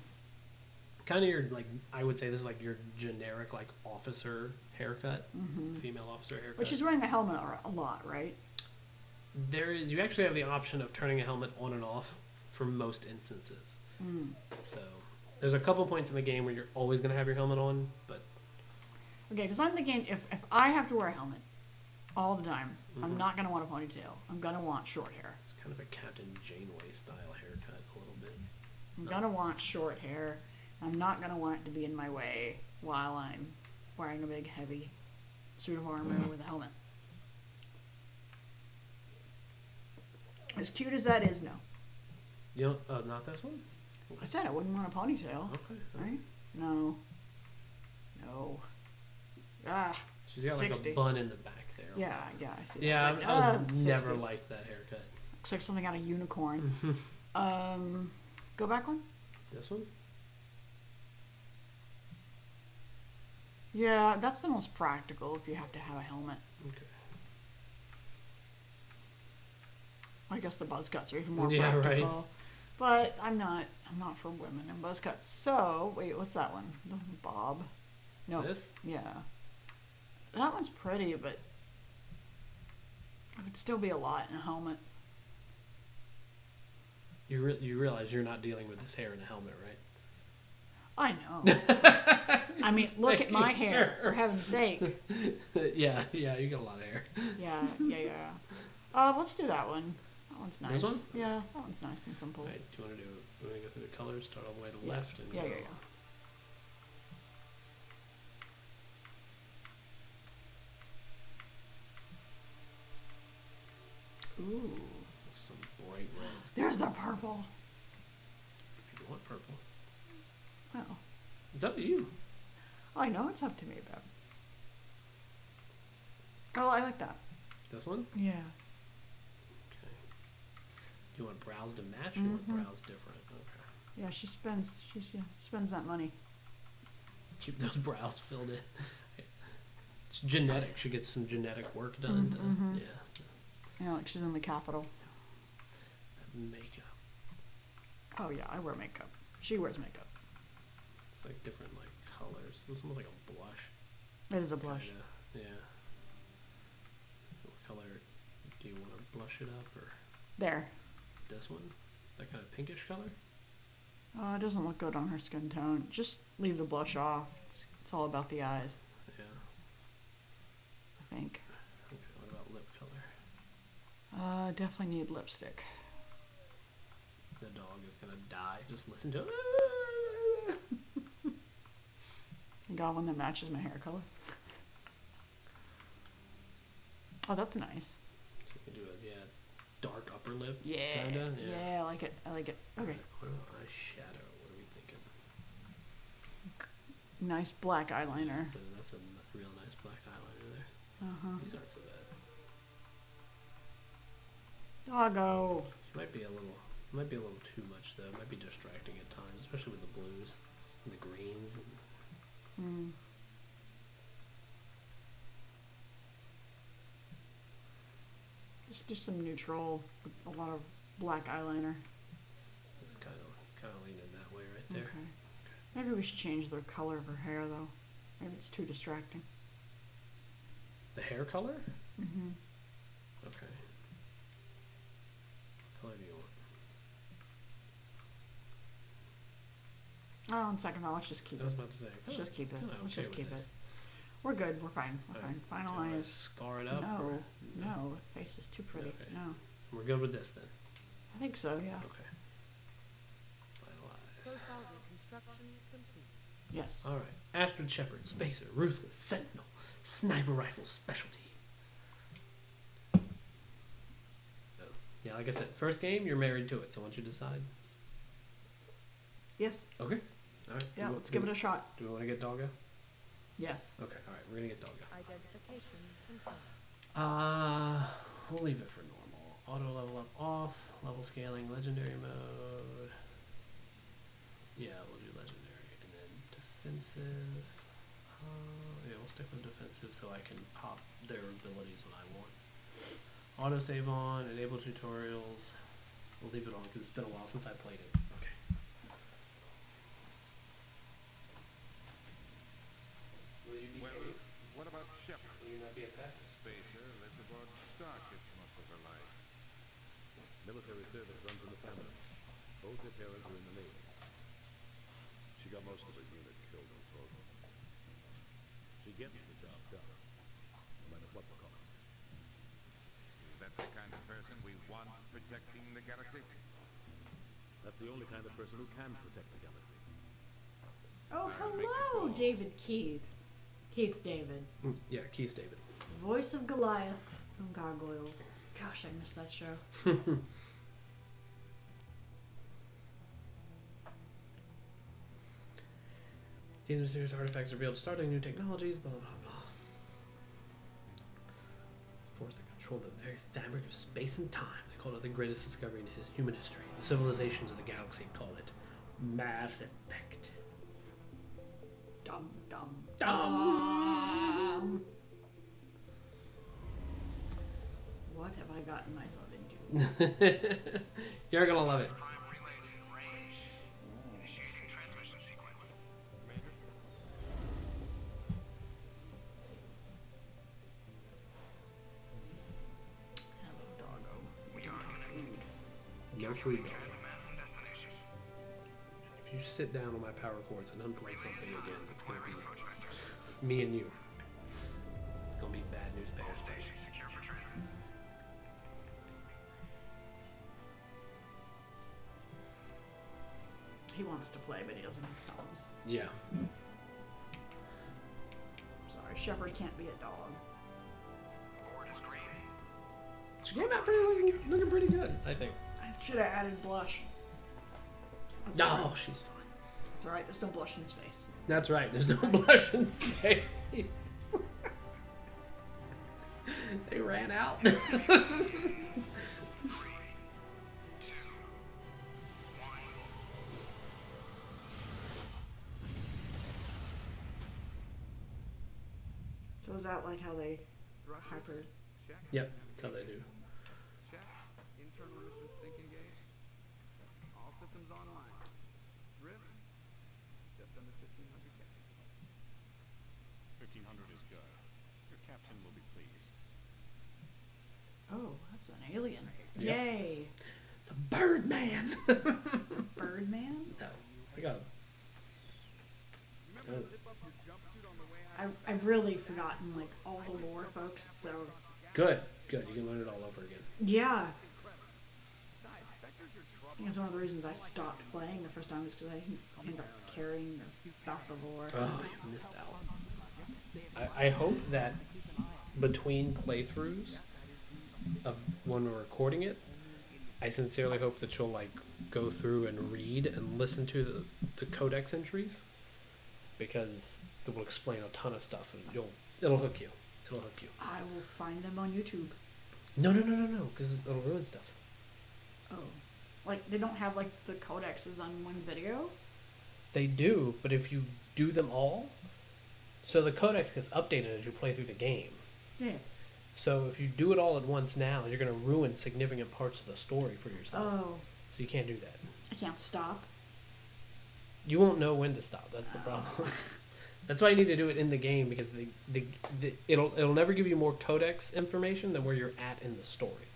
Speaker 1: Kind of your like I would say this is like your generic like officer haircut, female officer haircut.
Speaker 2: But she's wearing a helmet a lot, right?
Speaker 1: There is you actually have the option of turning a helmet on and off for most instances.
Speaker 2: Mm.
Speaker 1: So there's a couple points in the game where you're always gonna have your helmet on, but
Speaker 2: Okay, because I'm thinking if I have to wear a helmet all the time, I'm
Speaker 1: Mhm.
Speaker 2: not going to want a ponytail. I'm going to want short hair.
Speaker 1: it's kind of a Captain Janeway style haircut a little bit.
Speaker 2: I'm
Speaker 1: No.
Speaker 2: going to want short hair. I'm not going to want it to be in my way while I'm wearing a big, heavy suit of armor with a helmet. As cute as that is, no.
Speaker 1: You know, not this one.
Speaker 2: I said I wouldn't want a ponytail,
Speaker 1: Okay.
Speaker 2: right? No. No. Ah,
Speaker 1: She's got like
Speaker 2: 60s.
Speaker 1: a bun in the back there.
Speaker 2: yeah, I see
Speaker 1: Yeah,
Speaker 2: that.
Speaker 1: I was never
Speaker 2: 60s.
Speaker 1: liked that haircut.
Speaker 2: Looks like something out of Unicorn. Go back one?
Speaker 1: This one?
Speaker 2: Yeah, that's the most practical if you have to have a helmet.
Speaker 1: Okay.
Speaker 2: I guess the buzz cuts are even more
Speaker 1: Yeah, right.
Speaker 2: practical. But I'm not for women in buzz cuts. So wait, what's that one? The bob? No.
Speaker 1: This?
Speaker 2: Yeah. That one's pretty, but it would still be a lot in a helmet.
Speaker 1: You realize you're not dealing with this hair in a helmet, right?
Speaker 2: I know. I mean, look at my hair, for heaven's sake.
Speaker 1: yeah, you got a lot of hair.
Speaker 2: Yeah. Let's do that one. That one's nice.
Speaker 1: This one?
Speaker 2: Yeah, that one's nice and simple.
Speaker 1: Right, do you want to go through the colors? Start all the way to the
Speaker 2: Yeah.
Speaker 1: left and
Speaker 2: Yeah.
Speaker 1: go.
Speaker 2: Ooh.
Speaker 1: Some bright reds.
Speaker 2: There's the purple.
Speaker 1: If you want purple,
Speaker 2: Oh.
Speaker 1: it's up to you.
Speaker 2: I know it's up to me, Beb. Oh, I like that.
Speaker 1: This one?
Speaker 2: Yeah.
Speaker 1: Okay. Do you want brows to match or you want
Speaker 2: Mhm.
Speaker 1: brows different? Okay.
Speaker 2: Yeah, she spends that money.
Speaker 1: Keep those brows filled in. It's genetic. She gets some genetic work done.
Speaker 2: Mhm.
Speaker 1: Yeah.
Speaker 2: You know, like she's in the Capitol.
Speaker 1: Makeup.
Speaker 2: Oh yeah, I wear makeup. She wears makeup.
Speaker 1: It's like different like colors. This one's like a blush.
Speaker 2: It is a blush.
Speaker 1: Kinda. Yeah. What color do you want to blush it up or
Speaker 2: There.
Speaker 1: this one? That kind of pinkish color?
Speaker 2: It doesn't look good on her skin tone. Just leave the blush off. It's all about the eyes,
Speaker 1: Yeah.
Speaker 2: I think.
Speaker 1: Okay, what about lip color?
Speaker 2: Definitely need lipstick.
Speaker 1: The dog is gonna die. Just listen to it.
Speaker 2: I got one that matches my hair color. Oh, that's nice.
Speaker 1: So you can do a dark upper lip.
Speaker 2: Yeah.
Speaker 1: Kinda?
Speaker 2: Yeah, I like it. I like it. Okay.
Speaker 1: What about eyeshadow? What are we thinking?
Speaker 2: Nice black eyeliner.
Speaker 1: So that's a real nice black eyeliner there.
Speaker 2: Uh-huh.
Speaker 1: These aren't so bad.
Speaker 2: Doggo.
Speaker 1: Might be a little too much though. It might be distracting at times, especially with the blues and the greens. And
Speaker 2: Just do some neutral with a lot of black eyeliner.
Speaker 1: it's kind of leaning that way right there.
Speaker 2: Okay. Maybe we should change the color of her hair though. Maybe it's too distracting.
Speaker 1: The hair color?
Speaker 2: Mm-hmm.
Speaker 1: Okay. What color do you want?
Speaker 2: Oh, on second thought, let's just keep
Speaker 1: I was
Speaker 2: it.
Speaker 1: about to say.
Speaker 2: Let's just keep it.
Speaker 1: kinda
Speaker 2: Let's
Speaker 1: okay
Speaker 2: just
Speaker 1: with
Speaker 2: keep
Speaker 1: this.
Speaker 2: it. We're good. We're fine. We're
Speaker 1: Alright.
Speaker 2: fine.
Speaker 1: Do you wanna
Speaker 2: Finalize.
Speaker 1: scar it up?
Speaker 2: No,
Speaker 1: Or?
Speaker 2: no, face is too pretty.
Speaker 1: Okay.
Speaker 2: No,
Speaker 1: We're good with this then.
Speaker 2: I think so. Yeah.
Speaker 1: Okay. Finalize.
Speaker 3: Profile reconstruction complete.
Speaker 2: Yes.
Speaker 1: All right. Astrid Shepherd, Spacer, Ruthless, Sentinel, Sniper Rifle Specialty. Oh. Yeah, like I said, first game, you're married to it. So once you decide.
Speaker 2: Yes.
Speaker 1: Okay. All right.
Speaker 2: Yeah. Let's give it a shot.
Speaker 1: Do we want to get Doggo?
Speaker 2: Yes.
Speaker 1: Okay. All right. We're gonna get Doggo.
Speaker 3: Identification confirmed.
Speaker 1: We'll leave it for normal. Auto level up off. Level scaling, legendary mode. Yeah, we'll do legendary. And then defensive. Yeah, we'll stick with defensive so I can pop their abilities when I want. Autosave on, enable tutorials. We'll leave it on because it's been a while since I played it. Okay. Will you be
Speaker 4: Well,
Speaker 1: Cave?
Speaker 4: what about Shepard?
Speaker 1: Will you not be a pest?
Speaker 4: Spacer lived aboard starships most of her life.
Speaker 5: Military service runs in the family. Both her parents were in the Navy. She got most of her unit killed in total. She gets the job done, no matter what the cost.
Speaker 4: Is that the kind of person we want protecting the galaxy?
Speaker 5: That's the only kind of person who can protect the galaxy.
Speaker 2: Oh,
Speaker 4: I'll make it
Speaker 2: hello,
Speaker 4: go.
Speaker 2: David Keith. Keith David.
Speaker 1: Yeah, Keith David.
Speaker 2: Voice of Goliath from Gargoyles. Gosh, I missed that show.
Speaker 1: These mysterious artifacts revealed startling new technologies, blah blah blah. Force that control the very fabric of space and time. They called it the greatest discovery in human history. The civilizations of the galaxy called it Mass Effect.
Speaker 2: Dum dum
Speaker 1: Dum.
Speaker 2: What have I gotten myself into?
Speaker 1: You're gonna love it.
Speaker 6: Prime relays in range. Initiating transmission sequence.
Speaker 2: Hello, doggo.
Speaker 6: We are connected.
Speaker 1: No food.
Speaker 6: Transmass and destination.
Speaker 1: If you sit down on my power cords and unplug something again, it's gonna be
Speaker 6: Approach vector.
Speaker 1: me and you. It's gonna be bad news
Speaker 6: All
Speaker 1: bears.
Speaker 6: stations secure for transit.
Speaker 2: He wants to play, but he doesn't have thumbs.
Speaker 1: Yeah.
Speaker 2: Sorry, Shepard can't be a dog.
Speaker 6: Board is green.
Speaker 1: She came out looking pretty good, I think.
Speaker 2: I should have added blush. That's
Speaker 1: No,
Speaker 2: alright.
Speaker 1: she's fine.
Speaker 2: It's alright, there's no blush in space.
Speaker 1: That's right. There's no blush in space. They ran out.
Speaker 6: 3, 2, 1.
Speaker 2: So is that like how they hyper?
Speaker 7: Check.
Speaker 1: Yep, that's how they do.
Speaker 7: Check. Internal emissions sync engaged. All systems online. Drift. Just under 1500 K.
Speaker 8: 1500 is good. Your captain will be pleased.
Speaker 2: Oh, that's an alien.
Speaker 1: Yep.
Speaker 2: Yay!
Speaker 1: It's a bird man.
Speaker 2: Birdman?
Speaker 1: No, I got.
Speaker 7: Remember to zip up your jumpsuit on the way out?
Speaker 2: I've really forgotten like all the lore, folks. So
Speaker 1: Good, good. You can learn it all over again.
Speaker 2: yeah,
Speaker 7: Besides, specters are trouble.
Speaker 2: think it's one of the reasons I stopped playing the first time was because I didn't end up caring about the lore.
Speaker 1: Oh, you missed out. I hope that between playthroughs of when we're recording it, I sincerely hope that you'll like go through and read and listen to the codex entries, because it will explain a ton of stuff and it'll hook you. It'll hook you.
Speaker 2: I will find them on YouTube.
Speaker 1: No, because it'll ruin stuff.
Speaker 2: Oh. Like, they don't have, like, the codexes on one video?
Speaker 1: They do, but if you do them all, so the codex gets updated as you play through the game.
Speaker 2: Yeah.
Speaker 1: So if you do it all at once now, you're going to ruin significant parts of the story for yourself.
Speaker 2: Oh.
Speaker 1: So you can't do that.
Speaker 2: I can't stop.
Speaker 1: You won't know when to stop. That's the problem. That's why you need to do it in the game, because it'll never give you more codex information than where you're at in the story.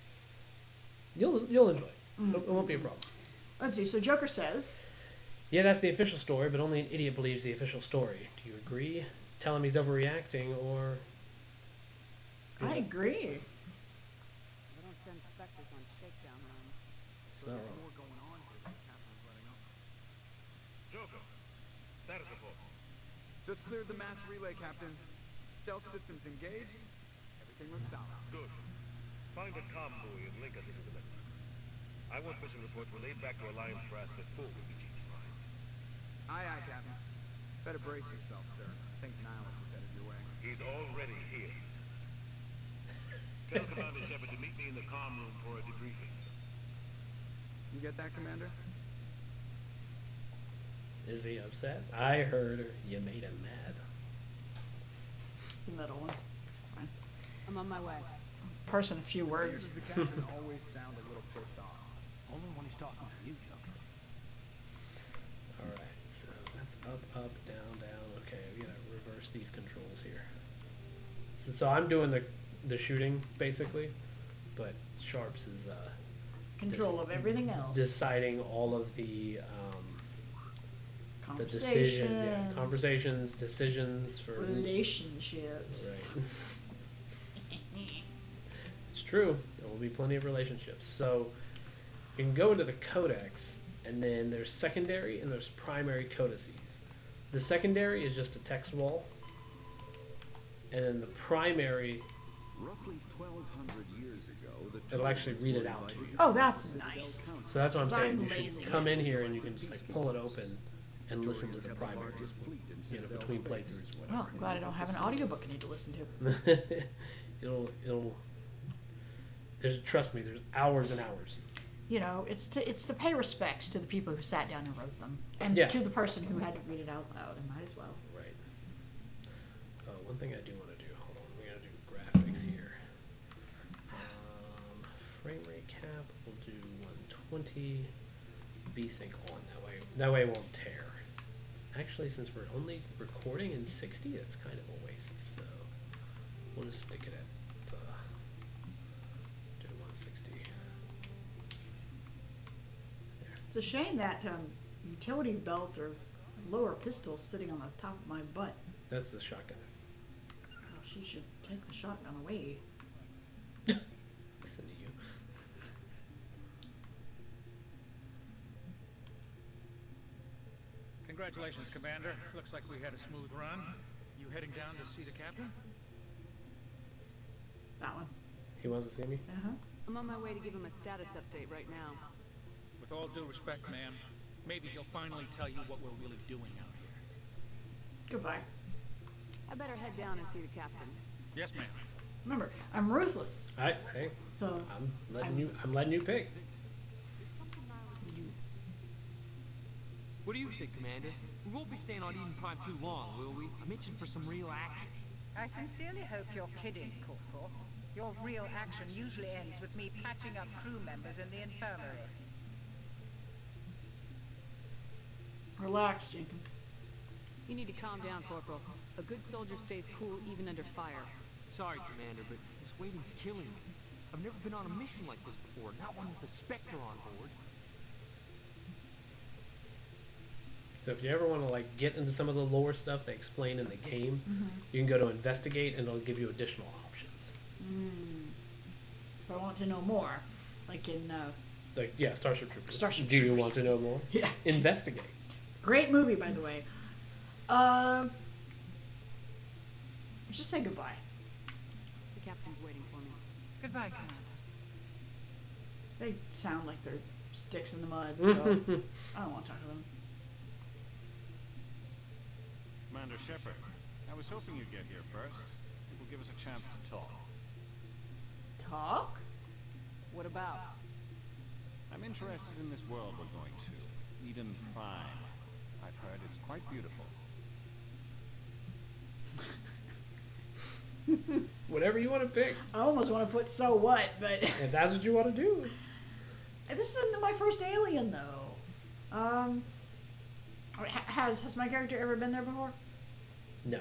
Speaker 1: You'll enjoy it. It won't be a problem.
Speaker 2: Let's see. So Joker says,
Speaker 1: Yeah, that's the official story, but only an idiot believes the official story. Do you agree? Tell him he's overreacting, or...
Speaker 2: I agree.
Speaker 3: They don't send specters on shakedown runs.
Speaker 1: It's not wrong.
Speaker 7: More going on here than Captain's letting on.
Speaker 4: Joker, status report.
Speaker 7: Just cleared the mass relay, Captain. Stealth systems engaged. Everything looks solid.
Speaker 4: Good. Find a comm buoy and link us into the network. I want mission reports relayed back to Alliance brass before we begin.
Speaker 7: Aye, aye, Captain. Better brace yourself, sir. I think Nihilus is headed your way.
Speaker 4: He's already here. Tell Commander Shepard to meet me in the comm room for a debriefing.
Speaker 7: You get that, Commander?
Speaker 1: Is he upset? I heard you made him mad.
Speaker 2: The middle one. It's fine.
Speaker 3: I'm on my way.
Speaker 2: Person, a few words.
Speaker 7: Does the Captain always sound a little pissed off?
Speaker 6: Only when he's talking to you, Joker.
Speaker 1: Alright, so that's up, down, down. Okay, we gotta reverse these controls here. So I'm doing the shooting, basically, but Sharpe's is
Speaker 2: Control of everything else.
Speaker 1: deciding all of the
Speaker 2: Conversations.
Speaker 1: conversations, decisions for
Speaker 2: Relationships.
Speaker 1: Right. It's true. There will be plenty of relationships. So you can go into the codex, and then there's secondary and there's primary codices. The secondary is just a text wall, and then the primary,
Speaker 5: Roughly 1,200 years ago, the
Speaker 1: it'll actually read it out to you.
Speaker 2: Oh, that's nice.
Speaker 1: So that's what I'm
Speaker 2: 'Cause
Speaker 1: saying.
Speaker 2: I'm
Speaker 1: You
Speaker 2: lazy.
Speaker 1: should come in here and you can just like pull it open and listen to the primaries, between playthroughs,
Speaker 2: Oh,
Speaker 1: whatever.
Speaker 2: glad I don't have an audiobook I need to listen to.
Speaker 1: it'll. Trust me, there's hours and hours.
Speaker 2: You know, it's to pay respects to the people who sat down and wrote them, and
Speaker 1: Yeah.
Speaker 2: to the person who had to read it out loud. I might as well.
Speaker 1: Right. One thing I do want to do. Hold on, we gotta do graphics here. Frame rate cap. We'll do 120. VSync on that way. That way it won't tear. Actually, since we're only recording in 60, it's kind of a waste. So we'll just stick it at do 160. There.
Speaker 2: It's a shame that utility belt or lower pistol sitting on the top of my butt.
Speaker 1: That's the shotgun.
Speaker 2: Well, she should take the shotgun away.
Speaker 1: Listen to you.
Speaker 8: Congratulations, Commander. Looks like we had a smooth run. You heading down to see the captain?
Speaker 2: That one.
Speaker 1: He wants to see me.
Speaker 2: Uh huh.
Speaker 3: I'm on my way to give him a status update right now.
Speaker 8: With all due respect, ma'am, maybe he'll finally tell you what we're really doing out here.
Speaker 2: Goodbye.
Speaker 3: I better head down and see the captain.
Speaker 8: Yes, ma'am.
Speaker 2: Remember, I'm ruthless.
Speaker 1: Hey,
Speaker 2: So
Speaker 1: I'm letting you pick.
Speaker 9: What do you think, Commander? We won't be staying on Eden Prime too long, will we? I'm itching for some real action.
Speaker 10: I sincerely hope you're kidding, Corporal. Your real action usually ends with me patching up crew members in the infirmary.
Speaker 2: relax, Jenkins.
Speaker 3: You need to calm down, Corporal. A good soldier stays cool even under fire.
Speaker 9: Sorry, Commander, but this waiting's killing me. I've never been on a mission like this before, not one with a Spectre on board.
Speaker 1: So if you ever want to like get into some of the lore stuff they explain in the game, you can go to investigate and it'll give you additional options.
Speaker 2: If I want to know more, like in
Speaker 1: Yeah, Starship Troopers.
Speaker 2: Starship
Speaker 1: Do you
Speaker 2: Troopers.
Speaker 1: want to know more?
Speaker 2: Yeah.
Speaker 1: Investigate.
Speaker 2: Great movie, by the way. Just say goodbye.
Speaker 3: The captain's waiting for me.
Speaker 10: Goodbye, Commander.
Speaker 2: They sound like they're sticks in the mud, so I don't want to talk to them.
Speaker 5: Commander Shepard, I was hoping you'd get here first. It will give us a chance to talk.
Speaker 2: Talk?
Speaker 3: What about?
Speaker 5: I'm interested in this world we're going to. Eden Prime. I've heard it's quite beautiful.
Speaker 1: Whatever you want to pick.
Speaker 2: I almost want to put so what, but
Speaker 1: If that's what you want to do.
Speaker 2: this isn't my first Alien, though. Has my character ever been there before?
Speaker 1: No.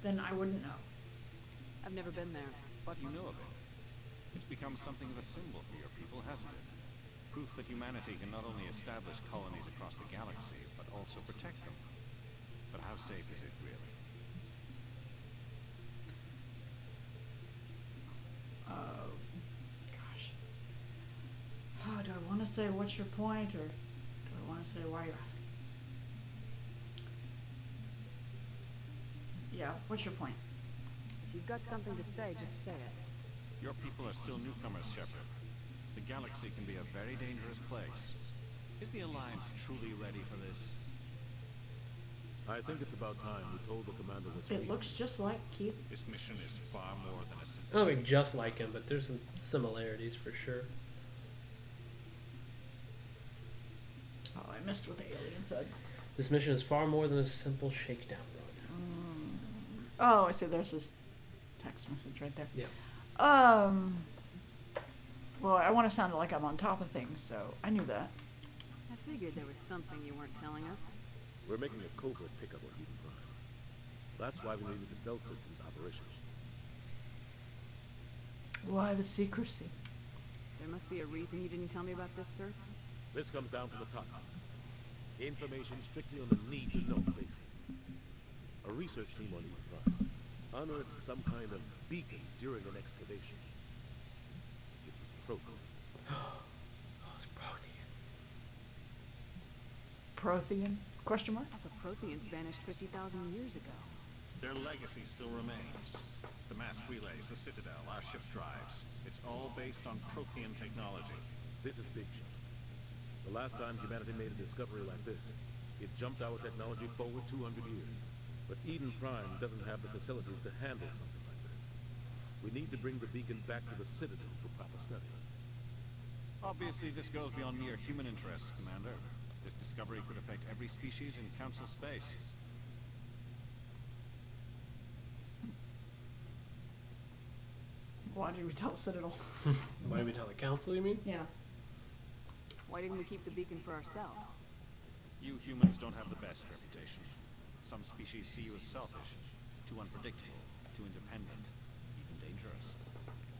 Speaker 2: Then I wouldn't know.
Speaker 3: I've never been there.
Speaker 5: But you know of it. It's become something of a symbol for your people, hasn't it? Proof that humanity can not only establish colonies across the galaxy, but also protect them. But how safe is it, really?
Speaker 2: Gosh. Oh, do I want to say what's your point, or do I want to say why you're asking? Yeah, what's your point?
Speaker 3: If you've got something to say, just say it.
Speaker 5: Your people are still newcomers, Shepard. The galaxy can be a very dangerous place. Is the Alliance truly ready for this?
Speaker 4: I think it's about time we told the commander what you
Speaker 2: It looks just like Keith.
Speaker 5: This mission is far more than a
Speaker 1: I
Speaker 5: simple...
Speaker 1: don't think just like him, but there's some similarities for sure.
Speaker 2: Oh, I missed what the alien said.
Speaker 1: This mission is far more than a simple shakedown run.
Speaker 2: Oh, I see. There's this text message right there.
Speaker 1: Yeah.
Speaker 2: Well, I want to sound like I'm on top of things, so I knew that.
Speaker 3: I figured there was something you weren't telling us.
Speaker 4: We're making a covert pickup on Eden Prime. That's why we needed the stealth systems operational.
Speaker 2: Why the secrecy?
Speaker 3: There must be a reason you didn't tell me about this, sir.
Speaker 4: This comes down from the top. Information strictly on a need-to-know basis. A research team on Eden Prime unearthed some kind of beacon during an excavation. It was Prothean.
Speaker 1: Oh, it's Prothean.
Speaker 2: Prothean? Question mark?
Speaker 3: I thought the Protheans vanished 50,000 years ago.
Speaker 5: Their legacy still remains. The mass relays, the Citadel, our ship drives. It's all based on Prothean technology.
Speaker 4: This is big shot. The last time humanity made a discovery like this, it jumped our technology forward 200 years. But Eden Prime doesn't have the facilities to handle something like this. We need to bring the beacon back to the Citadel for proper study.
Speaker 5: Obviously, this goes beyond mere human interests, Commander. This discovery could affect every species in Council space.
Speaker 2: Why did we tell Citadel?
Speaker 1: Why did we tell the council, you mean?
Speaker 2: Yeah.
Speaker 3: Why didn't we keep the beacon for ourselves?
Speaker 5: You humans don't have the best reputation. Some species see you as selfish, too unpredictable, too independent, even dangerous.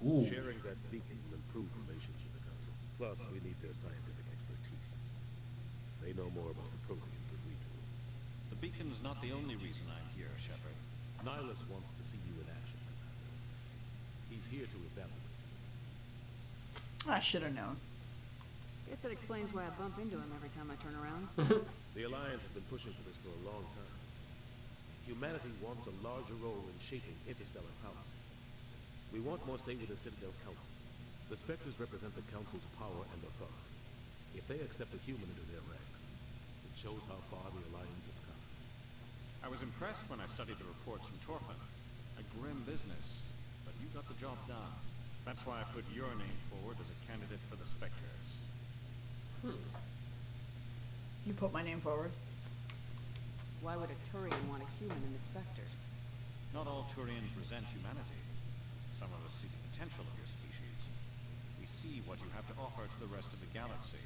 Speaker 1: Ooh.
Speaker 4: Sharing that beacon will improve relations with the Council. Plus, we need their scientific expertise. They know more about the Protheans than we do.
Speaker 5: The beacon's not the only reason I'm here, Shepard.
Speaker 4: Nihilus wants to see you in action, Commander. He's here to evaluate you.
Speaker 2: I should have known.
Speaker 3: Guess that explains why I bump into him every time I turn around.
Speaker 4: The Alliance has been pushing for this for a long time. Humanity wants a larger role in shaping interstellar policy. We want more say with the Citadel Council. The Spectres represent the Council's power and authority. If they accept a human into their ranks, it shows how far the Alliance has come.
Speaker 5: I was impressed when I studied the reports from Torfin. A grim business, but you got the job done. That's why I put your name forward as a candidate for the Spectres.
Speaker 2: You put my name forward.
Speaker 3: Why would a Turian want a human in the Spectres?
Speaker 5: Not all Turians resent humanity. Some of us see the potential of your species. We see what you have to offer to the rest of the galaxy,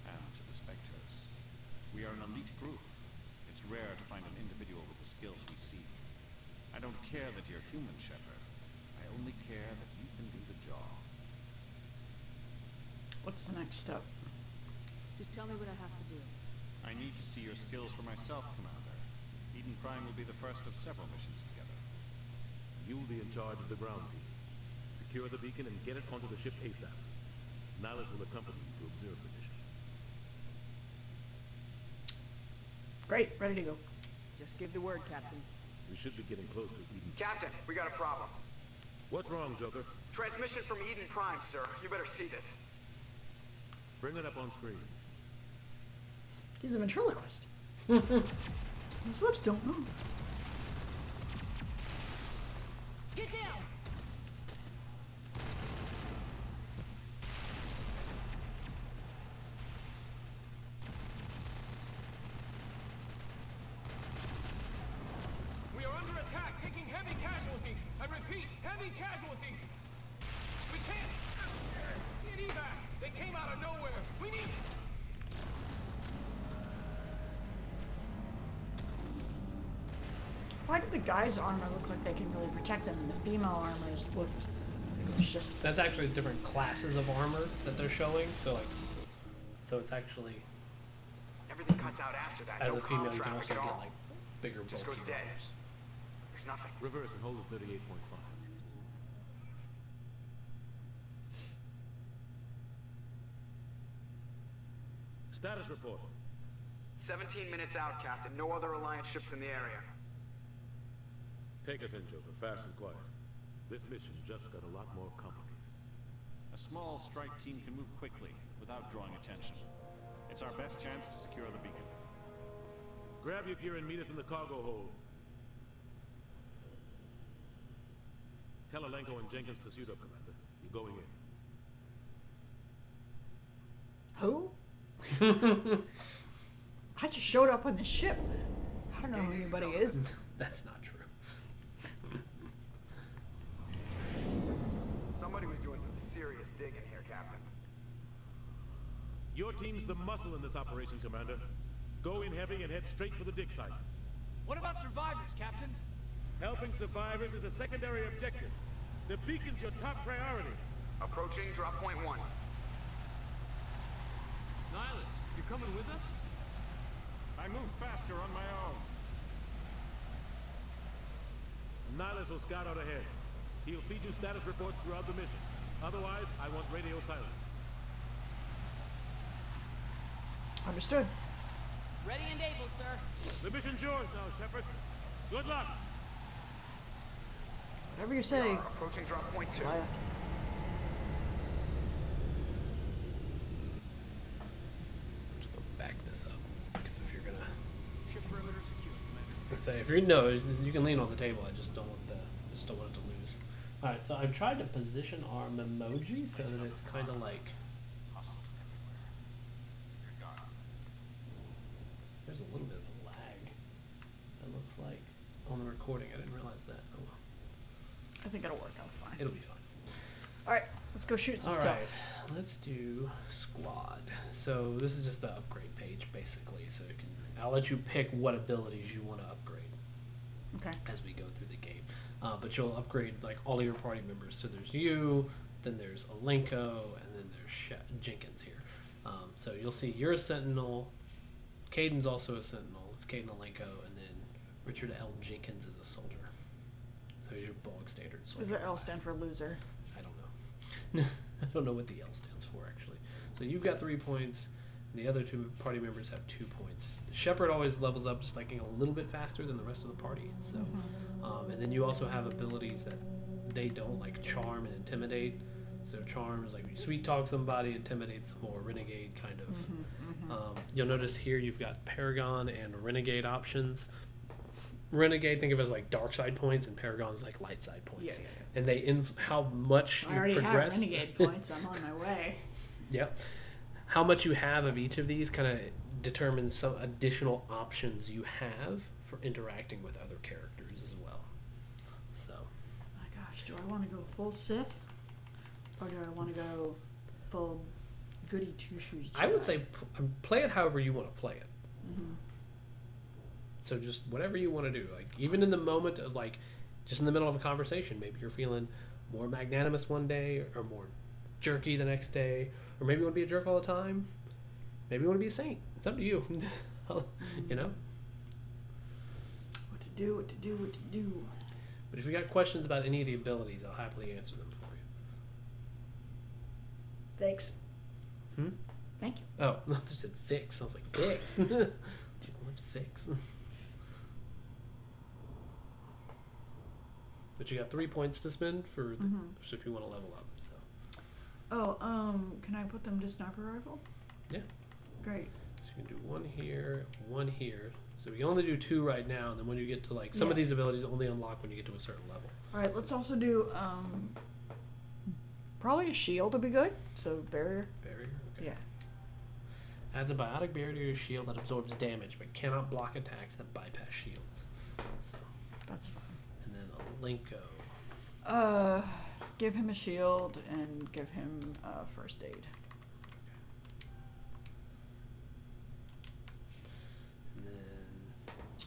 Speaker 5: and to the Spectres. We are an elite group. It's rare to find an individual with the skills we seek. I don't care that you're human, Shepard. I only care that you can do the job.
Speaker 2: What's the next step?
Speaker 3: Just tell me what I have to do.
Speaker 5: I need to see your skills for myself, Commander. Eden Prime will be the first of several missions together.
Speaker 4: You'll be in charge of the ground team. Secure the beacon and get it onto the ship ASAP. Nihilus will accompany you to observe the mission.
Speaker 2: Great, ready to go.
Speaker 9: Just give the word, Captain.
Speaker 4: We should be getting close to Eden.
Speaker 6: Captain, we got a problem.
Speaker 4: What's wrong, Joker?
Speaker 6: Transmission from Eden Prime, sir. You better see this.
Speaker 4: Bring it up on screen.
Speaker 2: He's a ventriloquist. His lips don't move.
Speaker 3: Get down!
Speaker 9: We are under attack, taking heavy casualties. I repeat, heavy casualties. We can't get evac. They came out of nowhere. We need.
Speaker 2: Why did the guy's armor look like they can really protect them, and the female armors looked... It was just...
Speaker 1: That's actually different classes of armor that they're showing. So it's actually,
Speaker 6: Everything cuts out after that.
Speaker 1: as
Speaker 6: no
Speaker 1: a female, you can
Speaker 6: traffic
Speaker 1: also
Speaker 6: at
Speaker 1: get
Speaker 6: all.
Speaker 1: like bigger,
Speaker 6: Just
Speaker 1: bulky
Speaker 6: goes dead.
Speaker 1: armors.
Speaker 6: There's nothing.
Speaker 4: Reverse and hold at 38.5. Status report.
Speaker 6: 17 minutes out, Captain. No other Alliance ships in the area.
Speaker 4: Take us in, Joker, fast and quiet. This mission just got a lot more complicated.
Speaker 5: A small strike team can move quickly without drawing attention. It's our best chance to secure the beacon.
Speaker 4: Grab your gear and meet us in the cargo hold. Tell Alenko and Jenkins to suit up, Commander. You're going in.
Speaker 2: Who? I just showed up on the ship. I don't know who anybody is.
Speaker 1: That's not true.
Speaker 6: Somebody was doing some serious digging here, Captain.
Speaker 4: Your team's the muscle in this operation, Commander. Go in heavy and head straight for the dig site.
Speaker 9: What about survivors, Captain?
Speaker 4: Helping survivors is a secondary objective. The beacon's your top priority.
Speaker 6: Approaching drop point 1.
Speaker 9: Nihilus, you're coming with us?
Speaker 5: I move faster on my own.
Speaker 4: Nihilus will scout out ahead. He'll feed you status reports throughout the mission. Otherwise, I want radio silence.
Speaker 2: Understood.
Speaker 3: Ready and able, sir.
Speaker 4: The mission's yours now, Shepard. Good luck.
Speaker 2: Whatever you say.
Speaker 6: Approaching drop point 2.
Speaker 2: Goliath.
Speaker 1: Just go back this up, because if you're gonna
Speaker 9: Ship perimeter secure, Commander.
Speaker 1: say, if you know, you can lean on the table. I just don't want it to lose. All right, so I've tried to position our memoji so that it's kind of like there's a little bit of a lag. It looks like on the recording. I didn't realize that. Oh well.
Speaker 2: I think it'll work out fine.
Speaker 1: It'll be fine.
Speaker 2: Alright, let's go shoot some
Speaker 1: All
Speaker 2: stuff.
Speaker 1: right, let's do squad. So this is just the upgrade page, basically. So I'll let you pick what abilities you want to upgrade
Speaker 2: Okay.
Speaker 1: as we go through the game. But you'll upgrade like all of your party members. So there's you, then there's Alenko, and then there's Jenkins here. So you'll see you're a Sentinel. Caden's also a Sentinel. It's Caden Alenko, and then Richard L. Jenkins is a soldier. So he's your bog standard soldier.
Speaker 2: Does the L
Speaker 1: class.
Speaker 2: stand for loser?
Speaker 1: I don't know. I don't know what the L stands for, actually. So you've got 3 points, and the other two party members have 2 points. Shepard always levels up just like a little bit faster than the rest of the party. So, and then you also have abilities that they don't, like Charm and Intimidate. So Charm is like you sweet talk somebody, Intimidate some more, Renegade kind of. You'll notice here you've got Paragon and Renegade options. Renegade, think of it as like dark side points, and Paragon's like light side points.
Speaker 2: Yeah.
Speaker 1: And they how much
Speaker 2: I
Speaker 1: you
Speaker 2: already
Speaker 1: progress.
Speaker 2: have renegade points. I'm on my way.
Speaker 1: Yep. How much you have of each of these kind of determines some additional options you have for interacting with other characters as well. So.
Speaker 2: My gosh, do I want to go full Sith? Or do I want to go full goody two-shoes Jedi?
Speaker 1: I would say play it however you want to play it. So just whatever you want to do. Like even in the moment of like, just in the middle of a conversation, maybe you're feeling more magnanimous one day or more jerky the next day, or maybe you want to be a jerk all the time. Maybe you want to be a saint. It's up to you. You know.
Speaker 2: What to do, what to do, what to do.
Speaker 1: But if you got questions about any of the abilities, I'll happily answer them for you.
Speaker 2: Thanks.
Speaker 1: Hmm?
Speaker 2: Thank you.
Speaker 1: Oh, no, they said fix. I was like, fix? What's fix? But you got 3 points to spend for so if you want to level up. So.
Speaker 2: Oh, can I put them to sniper rifle?
Speaker 1: Yeah.
Speaker 2: Great.
Speaker 1: So you can do one here, one here. So we can only do 2 right now, and then when you get to like some of these abilities only unlock when you get to a certain level.
Speaker 2: All right, let's also do probably a shield would be good. So barrier.
Speaker 1: Barrier. Okay.
Speaker 2: Yeah.
Speaker 1: Adds a biotic barrier to your shield that absorbs damage, but cannot block attacks that bypass shields. So.
Speaker 2: That's fine.
Speaker 1: And then a Linko.
Speaker 2: Give him a shield and give him first aid.
Speaker 1: And then.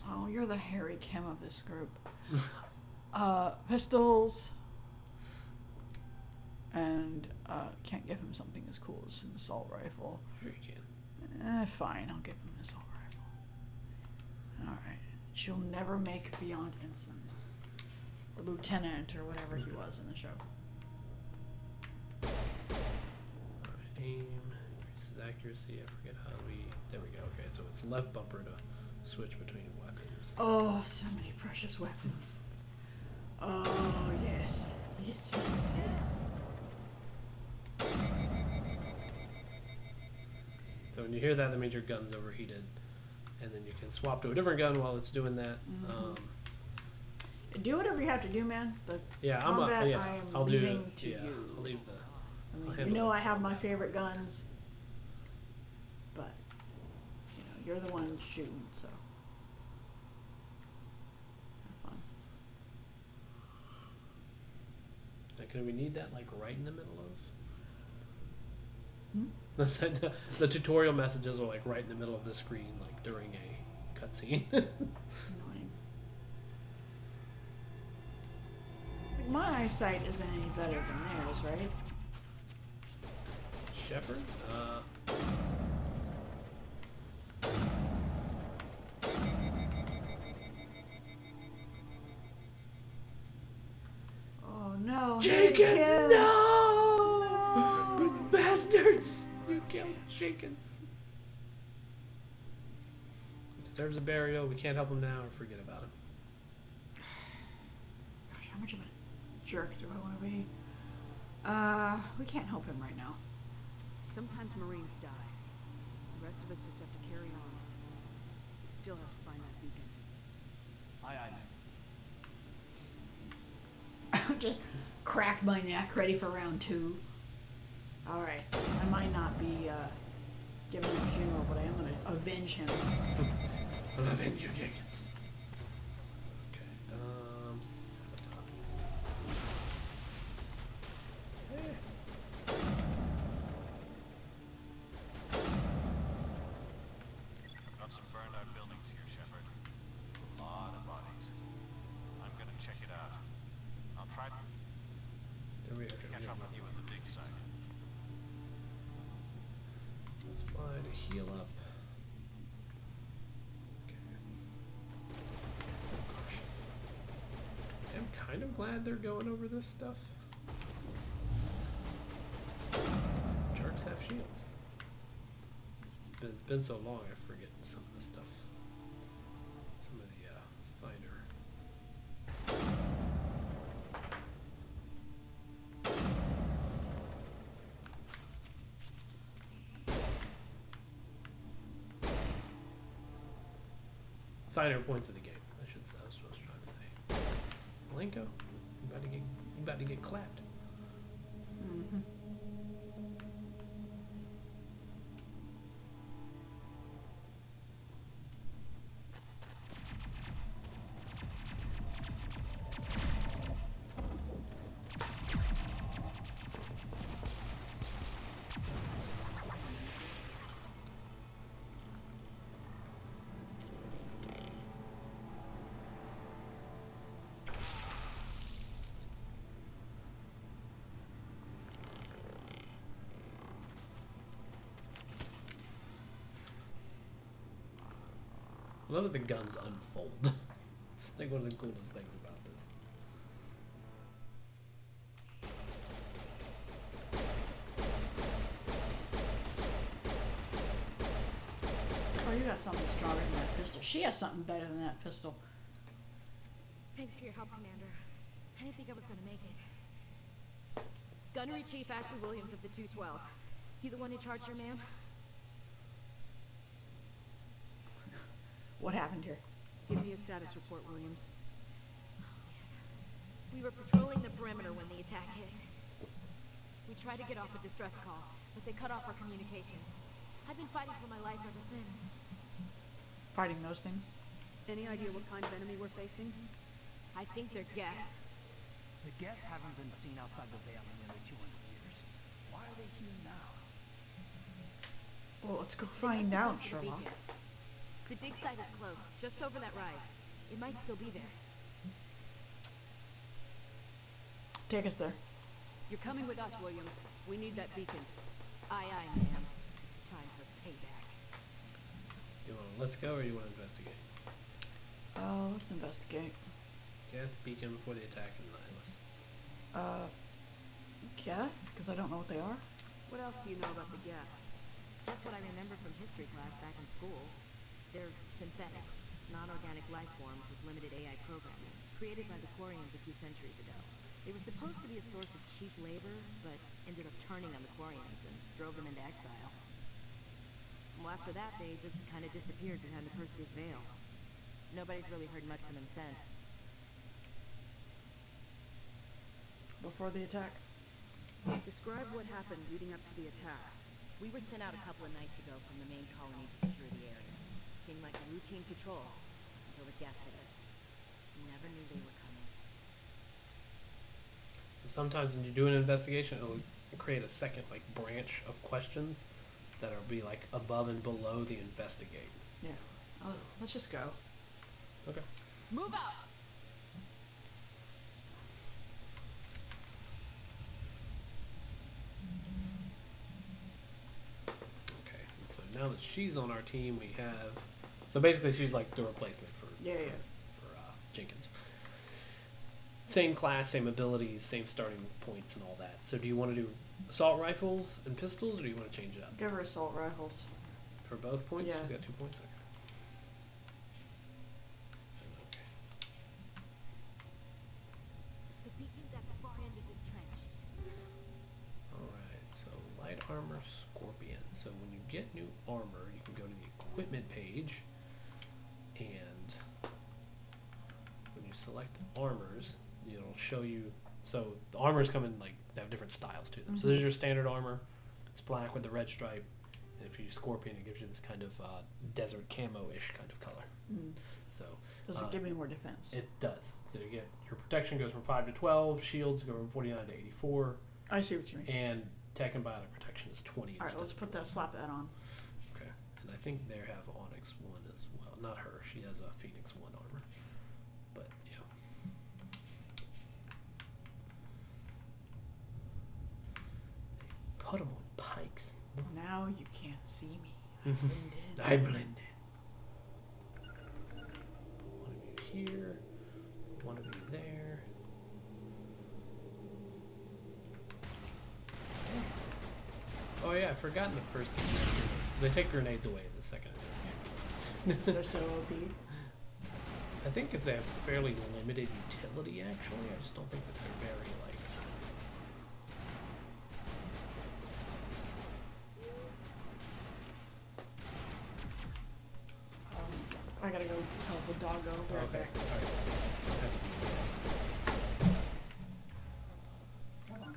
Speaker 2: Oh, you're the Harry Kim of this group. Pistols. And can't give him something as cool as an assault rifle.
Speaker 1: Sure you can.
Speaker 2: Fine, I'll give him an assault rifle. Alright. She'll never make beyond ensign. Or lieutenant or whatever he was in the show.
Speaker 1: Alright, aim. Increases accuracy. I forget how we... There we go. Okay, so it's left bumper to switch between weapons.
Speaker 2: Oh, so many precious weapons. Oh, yes. Yes, yes, yes.
Speaker 1: So when you hear that means your gun's overheated. And then you can swap to a different gun while it's doing that.
Speaker 2: Do whatever you have to do, man. The
Speaker 1: Yeah,
Speaker 2: combat I am
Speaker 1: I'll
Speaker 2: leaving
Speaker 1: do,
Speaker 2: to you.
Speaker 1: I'll leave the...
Speaker 2: I mean, you know I have my favorite guns. But, you know, you're the one shooting, so... Have fun.
Speaker 1: Like, can we need that, like, right in the middle of...
Speaker 2: Hmm?
Speaker 1: The tutorial messages are, like, right in the middle of the screen, like, during a cutscene.
Speaker 2: Annoying. Like, my eyesight isn't any better than theirs, right?
Speaker 1: Shepard?
Speaker 2: Oh no.
Speaker 1: Jenkins, no! You bastards! You killed Jenkins. He deserves a burial. We can't help him now or forget about him.
Speaker 2: Gosh, how much of a jerk do I want to be? We can't help him right now.
Speaker 3: Sometimes Marines die. The rest of us just have to carry on. We still have to find that beacon.
Speaker 7: Aye, aye.
Speaker 2: Just crack my neck, ready for round 2. Alright, I might not be giving him a funeral, but I am going to avenge him.
Speaker 1: I'll avenge you, Jenkins. Okay,
Speaker 5: Got some burned out buildings here, Shepard. A lot of bodies. I'm gonna check it out. I'll try to
Speaker 1: there we go.
Speaker 5: catch up with you at the dig site.
Speaker 1: Let's fly to heal up. Okay. Gosh. I'm kind of glad they're going over this stuff. Jerks have shields. It's been so long, I forget some of the stuff. Some of the fighter. Finer points of the game, I should say. That's what I was trying to say. Malenko, you about to get clapped.
Speaker 2: Mm-hmm.
Speaker 1: I love that the guns unfold. It's like one of the coolest things about this.
Speaker 2: got something stronger than that pistol. She has something better than that pistol.
Speaker 11: Thanks for your help, Commander. I didn't think I was gonna make it. Gunnery Chief Ashley Williams of the 212. You the one in charge here, ma'am?
Speaker 2: What happened here?
Speaker 3: Give me a status report, Williams.
Speaker 11: We were patrolling the perimeter when the attack hit. We tried to get off a distress call, but they cut off our communications. I've been fighting for my life ever since.
Speaker 2: Fighting those things?
Speaker 3: Any idea what kind of enemy we're facing?
Speaker 11: I think they're Geth.
Speaker 12: The Geth haven't been seen outside the Veil in nearly 200 years. Why are they here now?
Speaker 2: Well, let's go
Speaker 11: They
Speaker 2: find
Speaker 11: must have
Speaker 2: out,
Speaker 11: come for the
Speaker 2: Sherlock.
Speaker 11: beacon. The dig site is close, just over that rise. It might still be there.
Speaker 2: Take us there.
Speaker 3: You're coming with us, Williams. We need that beacon.
Speaker 11: Aye, aye, ma'am. It's time for payback.
Speaker 1: You want to let's go or you want to investigate?
Speaker 2: Let's investigate.
Speaker 1: Geth, beacon before the attack, and Nihilus.
Speaker 2: Guess? Because I don't know what they are.
Speaker 3: What else do you know about the Geth?
Speaker 11: Just what I remember from history class back in school. They're synthetics, non-organic life forms with limited AI programming, created by the Quarians a few centuries ago. They were supposed to be a source of cheap labor, but ended up turning on the Quarians and drove them into exile. Well, after that, they just kind of disappeared behind the Perseus Veil. Nobody's really heard much from them since.
Speaker 2: Before the attack.
Speaker 3: Describe what happened leading up to the attack.
Speaker 11: We were sent out a couple of nights ago from the main colony to secure the area. Seemed like a routine patrol until the Geth hit us. We never knew they were coming.
Speaker 1: So sometimes when you do an investigation, it'll create a second like branch of questions that'll be like above and below the investigate.
Speaker 2: Yeah.
Speaker 1: So.
Speaker 2: Let's just go.
Speaker 1: Okay.
Speaker 11: Move out!
Speaker 1: Okay. So now that she's on our team, we have. So basically, she's like the replacement for Jenkins. Same class, same abilities, same starting points, and all that. So do you want to do assault rifles and pistols, or do you want to change it up?
Speaker 2: Give her assault rifles.
Speaker 1: For both points?
Speaker 2: Yeah.
Speaker 1: She's got 2 points? Okay.
Speaker 11: The beacon's at the far end of this trench.
Speaker 1: Alright, so light armor Scorpion. So when you get new armor, you can go to the equipment page, and when you select armors, it'll show you. So the armors come in like they have different styles to them. So there's your standard armor. It's black with the red stripe. And if you use Scorpion, it gives you this kind of desert camo-ish kind of color.
Speaker 2: Mm.
Speaker 1: So
Speaker 2: does it give me more defense?
Speaker 1: It does. So you get your protection goes from 5 to 12. Shields go from 49 to 84.
Speaker 2: I see what you mean.
Speaker 1: And tech and biotic protection is 20.
Speaker 2: All right, let's put that. Slap that on.
Speaker 1: Okay. And I think they have Onyx 1 as well. Not her. She has a Phoenix 1 armor. But yeah. They put them on pikes.
Speaker 2: Now you can't see me. I blend in.
Speaker 1: I blend in. One of you here. One of you there. Oh yeah, I forgot in the first game. They take grenades away in the second game.
Speaker 2: They're so OP.
Speaker 1: I think because they have fairly limited utility, actually. I just don't think that they're very, like...
Speaker 2: I gotta go help the doggo. Right back. Hold on.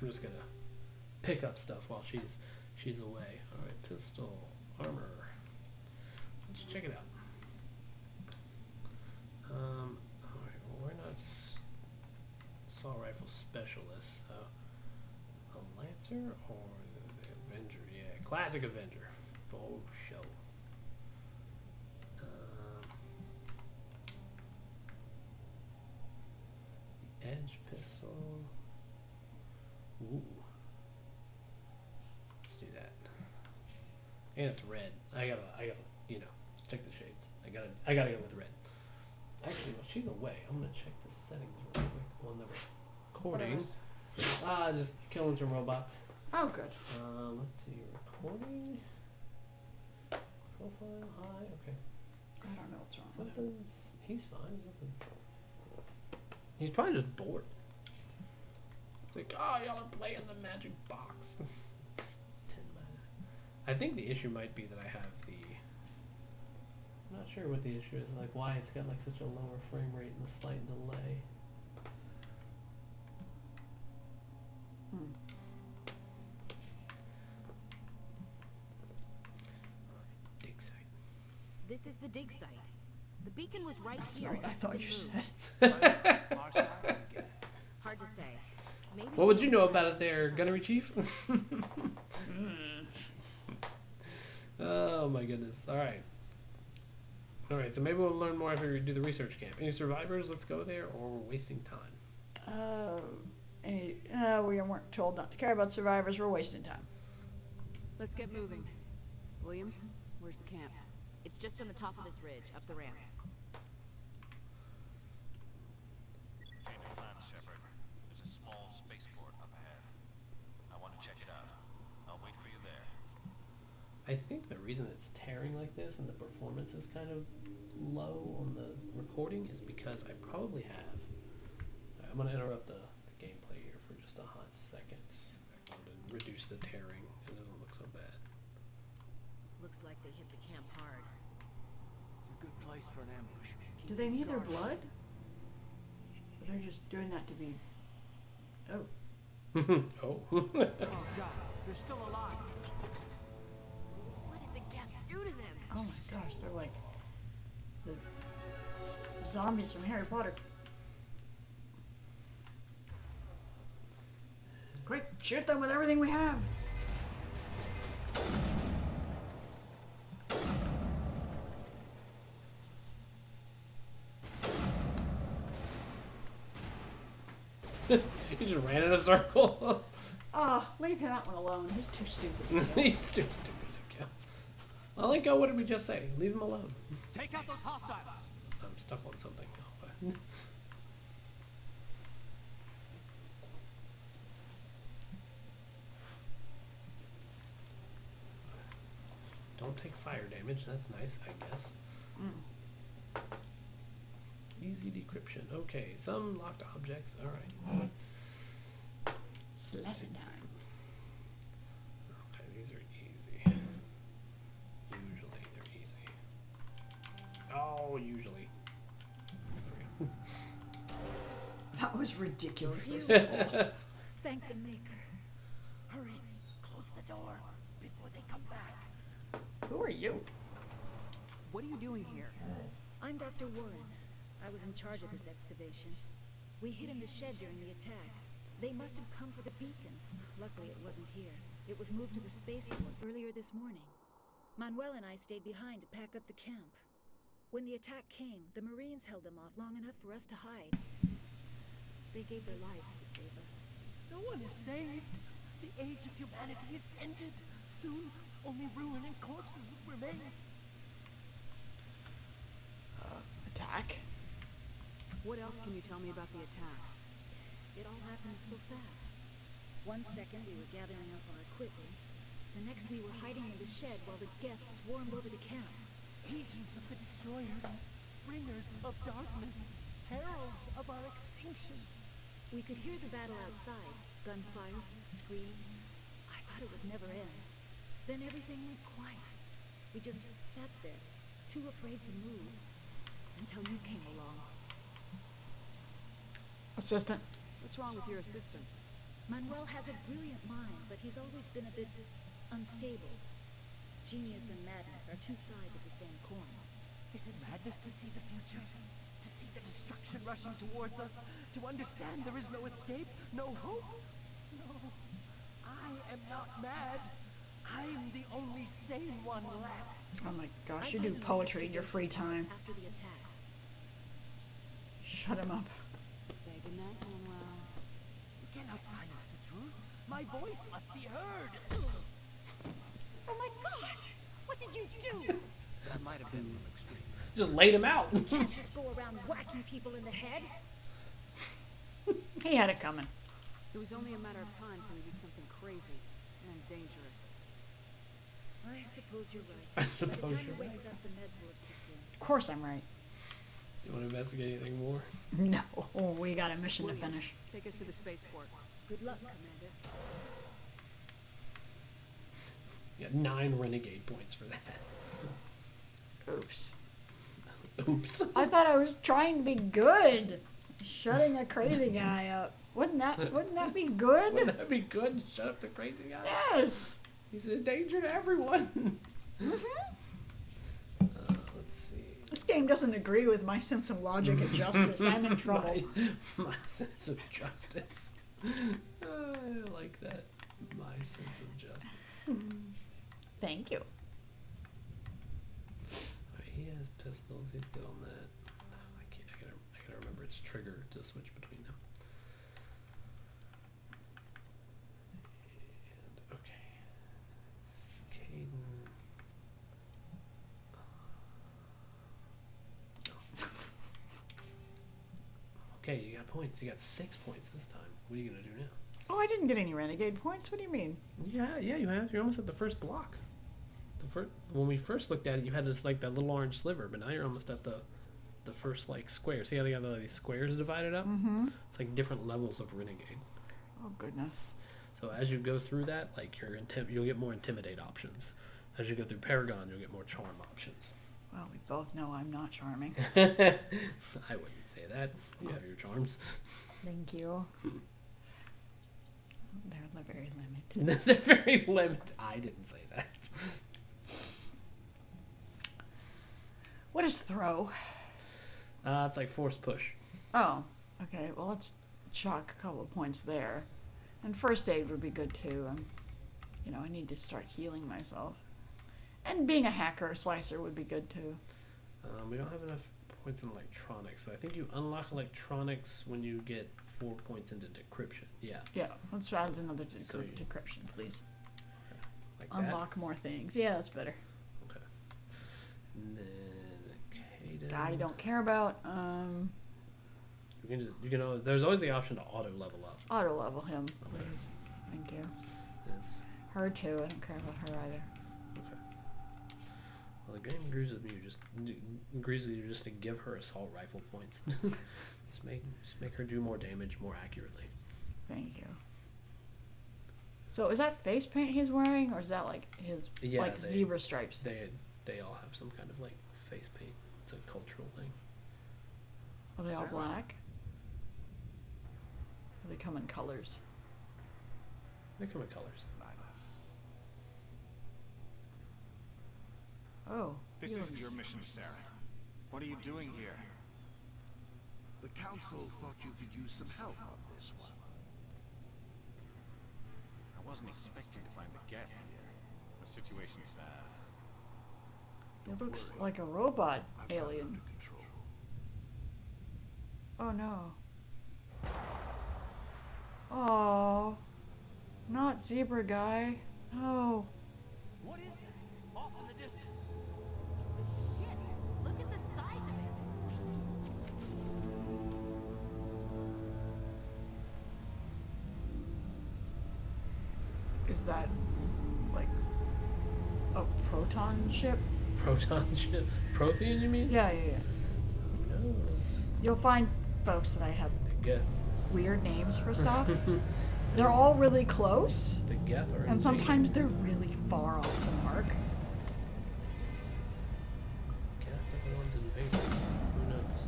Speaker 1: I'm just gonna pick up stuff while she's away. All right, pistol, armor. Let's check it out. assault rifle specialist. So a Lancer or the Avenger? Yeah, classic Avenger. Full show. Edge pistol. Ooh. Let's do that. And it's red. I gotta, you know, check the shades. I gotta go with red. Actually, while she's away, I'm gonna check the settings real quick on the recording. Just killing some robots.
Speaker 2: Oh, good.
Speaker 1: Let's see, recording. Profile high. Okay.
Speaker 2: I don't know what's wrong with him.
Speaker 1: He's fine. He's probably just bored. It's like, oh, y'all are playing the magic box. It's 10 minutes. I think the issue might be that I have the. I'm not sure what the issue is. Like, why it's got like such a lower frame rate and a slight delay. Dig site.
Speaker 11: This is the dig site. The beacon was right
Speaker 2: That's
Speaker 11: here.
Speaker 2: not what I thought you said.
Speaker 11: Hard to say. Maybe
Speaker 1: What would you know about it there, Gunnery Chief? Oh my goodness. Alright, so maybe we'll learn more after we do the research camp. Any survivors? Let's go there, or we're wasting time.
Speaker 2: We weren't told not to care about survivors. We're wasting time.
Speaker 3: Let's get moving. Williams, where's the camp?
Speaker 11: it's just on the top of this ridge, up the ramps.
Speaker 6: Changing plans, Shepard. There's a small spaceport up ahead. I want to check it out. I'll wait for you there.
Speaker 1: I think the reason it's tearing like this and the performance is kind of low on the recording is because I probably have. I'm going to interrupt the gameplay here for just a hot second. I want to reduce the tearing. It doesn't look so bad.
Speaker 11: Looks like they hit the camp hard.
Speaker 12: It's a good place for an ambush.
Speaker 2: Do they need their blood? Or they're just doing that to be... Oh.
Speaker 1: Oh.
Speaker 12: Oh god, they're still alive.
Speaker 11: What did the Geth do to them?
Speaker 2: Oh my gosh, they're like the zombies from Harry Potter. Quick, shoot them with everything we have.
Speaker 1: He just ran in a circle.
Speaker 2: Leave that one alone. He's too stupid.
Speaker 1: He's too stupid to kill. I'll let go. What did we just say? Leave him alone.
Speaker 12: Take out those hostiles.
Speaker 1: I'm stuck on something. Oh, fine. Don't take fire damage. That's nice, I guess. Easy decryption. Okay, some locked objects. All right.
Speaker 2: It's lesson time.
Speaker 1: Okay, these are easy. Usually they're easy. Oh, usually. Okay.
Speaker 2: That was ridiculous.
Speaker 11: Thank the maker.
Speaker 12: Hurry, close the door before they come back.
Speaker 2: Who are you?
Speaker 3: What are you doing here?
Speaker 11: I'm Dr. Warren. I was in charge of this excavation. We hid in the shed during the attack. They must have come for the beacon. Luckily, it wasn't here. It was moved to the spaceport earlier this morning. Manuel and I stayed behind to pack up the camp. When the attack came, the Marines held them off long enough for us to hide. They gave their lives to save us.
Speaker 12: No one is saved. The age of humanity is ended. Soon, only ruin and corpses will remain.
Speaker 2: Attack?
Speaker 3: What else can you tell me about the attack?
Speaker 11: It all happened so fast. 1 second we were gathering up our equipment. The next we were hiding in the shed while the Geth swarmed over the camp.
Speaker 12: Agents of the destroyers, bringers of darkness, heralds of our extinction.
Speaker 11: We could hear the battle outside. Gunfire, screams. I thought it would never end. Then everything went quiet. We just sat there, too afraid to move, until you came along.
Speaker 2: Assistant.
Speaker 3: What's wrong with your assistant?
Speaker 11: Manuel has a brilliant mind, but he's always been a bit unstable. Genius and madness are two sides of the same coin.
Speaker 12: Is it madness to see the future? To see the destruction destruction rushing towards us, to understand there is no escape, no hope? No, I am not mad. I'm the only sane one left.
Speaker 2: Oh my gosh, you do poetry in your free time.
Speaker 11: After the attack.
Speaker 2: Shut him up.
Speaker 3: Say goodnight, Manuel.
Speaker 12: You cannot silence the truth. My voice must be heard.
Speaker 11: Oh my god! What did you do?
Speaker 12: That might have been an extreme.
Speaker 1: Just laid him out.
Speaker 11: You can't just go around whacking people in the head.
Speaker 2: He had it coming.
Speaker 3: It was only a matter of time till he did something crazy and dangerous.
Speaker 11: I suppose you're right.
Speaker 1: I
Speaker 11: By the
Speaker 1: suppose
Speaker 11: time he
Speaker 1: you're
Speaker 11: wakes up, the meds will have kicked in.
Speaker 2: Of course I'm right.
Speaker 1: You want to investigate anything more?
Speaker 2: No, we got a mission to
Speaker 3: Williams,
Speaker 2: finish.
Speaker 3: take us to the spaceport.
Speaker 11: Good luck, Commander.
Speaker 1: You got 9 renegade points for that.
Speaker 2: Oops.
Speaker 1: Oops.
Speaker 2: I thought I was trying to be good. Shutting a crazy guy up. Wouldn't that be good?
Speaker 1: Wouldn't that be good? Shut up the crazy guy.
Speaker 2: Yes.
Speaker 1: He's a danger to everyone. Let's see.
Speaker 2: This game doesn't agree with my sense of logic and justice. I'm in trouble.
Speaker 1: My sense of justice. I like that. My sense of justice.
Speaker 2: Thank you.
Speaker 1: Alright, he has pistols. He's good on that. I gotta remember its trigger to switch between them. And okay, it's Caden. No. Okay, you got points. You got 6 points this time. What are you gonna do now?
Speaker 2: Oh, I didn't get any renegade points. What do you mean?
Speaker 1: Yeah, you have. You're almost at the first block. When we first looked at it, you had this like that little orange sliver, but now you're almost at the first like square. See how they got these squares divided up?
Speaker 2: Mm-hmm.
Speaker 1: It's like different levels of renegade.
Speaker 2: Oh goodness.
Speaker 1: So as you go through that, like you'll get more intimidate options. As you go through Paragon, you'll get more charm options.
Speaker 2: Well, we both know I'm not charming.
Speaker 1: I wouldn't say that. You have your charms.
Speaker 2: Thank you. They're very limited.
Speaker 1: They're very limited. I didn't say that.
Speaker 2: What is throw?
Speaker 1: It's like force push.
Speaker 2: Oh, okay. Well, let's chalk a couple of points there. And first aid would be good too. I need to start healing myself. And being a hacker, slicer would be good too.
Speaker 1: We don't have enough points in electronics, so I think you unlock electronics when you get 4 points into decryption. Yeah.
Speaker 2: Yeah, let's add another decryption, please.
Speaker 1: Like
Speaker 2: Unlock more things. Yeah, that's better.
Speaker 1: Okay. And then Caden.
Speaker 2: I don't care about.
Speaker 1: You can always, there's always the option to auto level up.
Speaker 2: Auto level him, please. Thank you.
Speaker 1: Yes.
Speaker 2: Her too. I don't care about her either.
Speaker 1: Okay. Well, the game agrees with you just to give her assault rifle points. just make her do more damage more accurately.
Speaker 2: Thank you. So is that face paint he's wearing, or is that like his zebra stripes?
Speaker 1: They all have some kind of face paint. It's a cultural thing.
Speaker 2: Are they all black? Or they come in colors?
Speaker 1: They come in colors.
Speaker 2: Oh.
Speaker 6: This isn't your mission, Sarah. What are you doing here?
Speaker 13: The council thought you could use some help on this one.
Speaker 6: I wasn't expecting to find the gap here. The situation's bad.
Speaker 2: It looks like a robot alien. Oh no. Oh. Not zebra guy. No.
Speaker 12: What is that? Off in the distance.
Speaker 11: It's a ship. Look at the size of it.
Speaker 2: Is that like a proton ship?
Speaker 1: Proton ship? Prothean, you mean?
Speaker 2: Yeah.
Speaker 1: Who knows?
Speaker 2: You'll find folks that I have
Speaker 1: Geth.
Speaker 2: weird names for stuff. They're all really close.
Speaker 1: The Geth are
Speaker 2: And sometimes they're really far off the mark.
Speaker 1: Geth are the ones in Vegas. Who knows?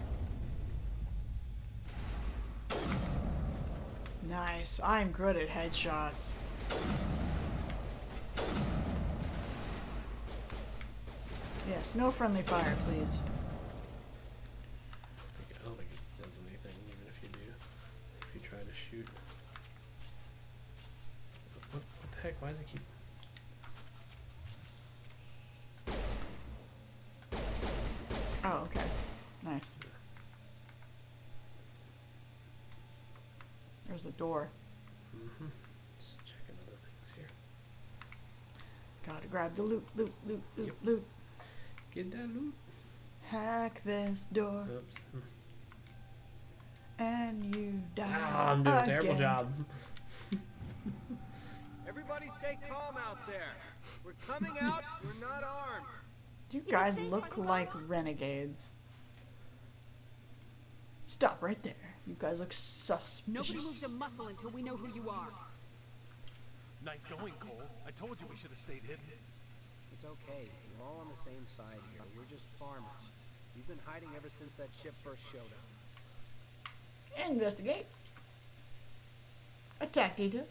Speaker 2: Nice. I'm good at headshots. Yes, no friendly fire, please.
Speaker 1: I don't think does it keep?
Speaker 2: Oh, okay. Nice. There's a door.
Speaker 1: Mm-hmm. Just checking other things here.
Speaker 2: Gotta grab the loot, loot, loot, loot, loot.
Speaker 1: Get that loot.
Speaker 2: Hack this door.
Speaker 1: Oops.
Speaker 2: And you die.
Speaker 1: Ah, I'm doing a terrible job.
Speaker 14: Everybody stay calm out there. We're coming out, we're not armed.
Speaker 2: You guys look like renegades. Stop right there. You guys look suspicious.
Speaker 3: Nobody moves a muscle until we know who you are.
Speaker 4: Nice going, Cole. I told you we should have stayed hidden.
Speaker 14: It's okay. We're all on the same side here. We're just farmers. We've been hiding ever since that ship first showed up.
Speaker 2: Investigate. Attack details.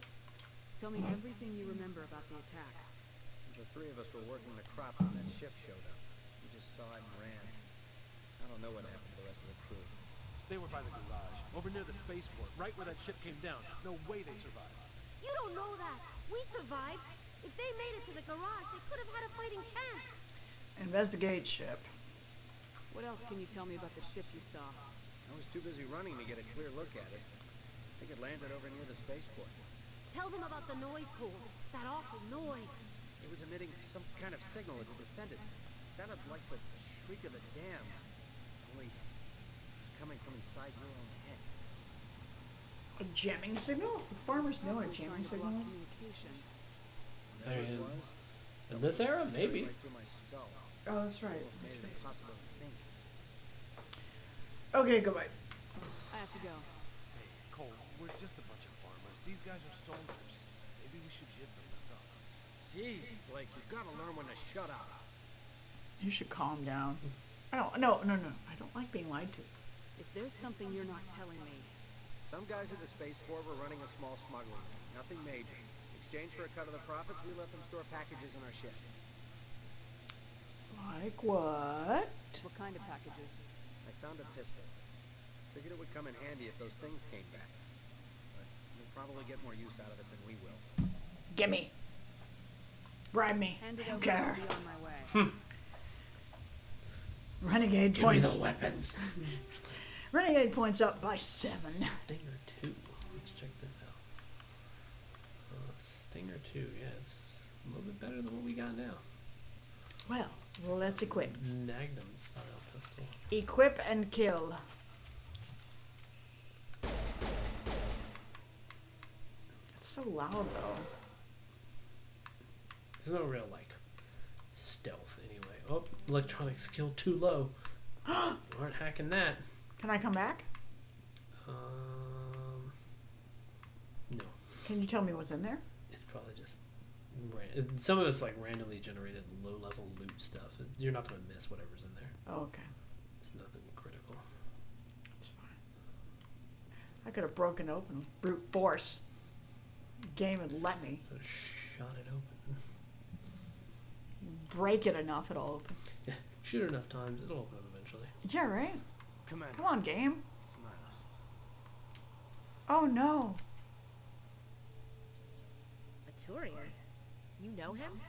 Speaker 3: Tell me everything you remember about the attack.
Speaker 14: The three of us were working the crops when that ship showed up. We just saw it and ran. I don't know what happened to the rest of the crew.
Speaker 4: They were by the garage, over near the spaceport, right where that ship came down. No way they survived.
Speaker 15: You don't know that. We survived. If they made it to the garage, they could have had a fighting chance.
Speaker 2: Investigate ship.
Speaker 3: What else can you tell me about the ship you saw?
Speaker 14: I was too busy running to get a clear look at it. I think it landed over near the spaceport.
Speaker 15: Tell them about the noise, Cole. That awful noise.
Speaker 14: It was emitting some kind of signal as it descended. It sounded like the shriek of a dam. Only it was coming from inside your own head.
Speaker 2: A jamming signal? The farmers know what jamming signal is.
Speaker 1: I mean, in this era, maybe.
Speaker 14: Right through my skull.
Speaker 2: Oh, that's right.
Speaker 14: Almost made it impossible to think.
Speaker 2: Okay, goodbye.
Speaker 3: I have to go.
Speaker 4: Hey, Cole, we're just a bunch of farmers. These guys are soldiers. Maybe we should give them the stuff.
Speaker 14: Jeez, Blake, you've got to learn when to shut up.
Speaker 2: You should calm down. I don't. No. I don't like being lied to.
Speaker 3: If there's something you're not telling me.
Speaker 14: Some guys at the spaceport were running a small smuggling. Nothing major. In exchange for a cut of the profits, we let them store packages in our sheds.
Speaker 2: Like what?
Speaker 3: What kind of packages?
Speaker 14: I found a pistol. Figured it would come in handy if those things came back. But you'll probably get more use out of it than we will.
Speaker 2: Gimme. Bribe me.
Speaker 3: Hand it
Speaker 2: I don't
Speaker 3: over
Speaker 2: care.
Speaker 3: and I'll be on my way.
Speaker 2: Renegade
Speaker 1: Give
Speaker 2: points.
Speaker 1: me the weapons.
Speaker 2: Renegade points up by 7.
Speaker 1: Stinger 2. Let's check this out. Stinger 2. Yeah, it's a little bit better than what we got now.
Speaker 2: Well, let's equip.
Speaker 1: Magnum style pistol.
Speaker 2: Equip and kill. It's so loud though.
Speaker 1: There's no real like stealth anyway. Oh, electronic skill too low. You aren't hacking that.
Speaker 2: Can I come back?
Speaker 1: No.
Speaker 2: Can you tell me what's in there?
Speaker 1: It's probably just some of it's like randomly generated low-level loot stuff. You're not going to miss whatever's in there.
Speaker 2: Oh, okay.
Speaker 1: It's nothing critical.
Speaker 2: It's fine. I could have broken open brute force. Game would let me.
Speaker 1: Shot it open.
Speaker 2: Break it enough, it'll open.
Speaker 1: Yeah, shoot it enough times, it'll open eventually.
Speaker 2: Yeah, right?
Speaker 14: Commander.
Speaker 2: Come on, game.
Speaker 14: It's Nihilus.
Speaker 2: Oh, no.
Speaker 15: A Turian? You know him?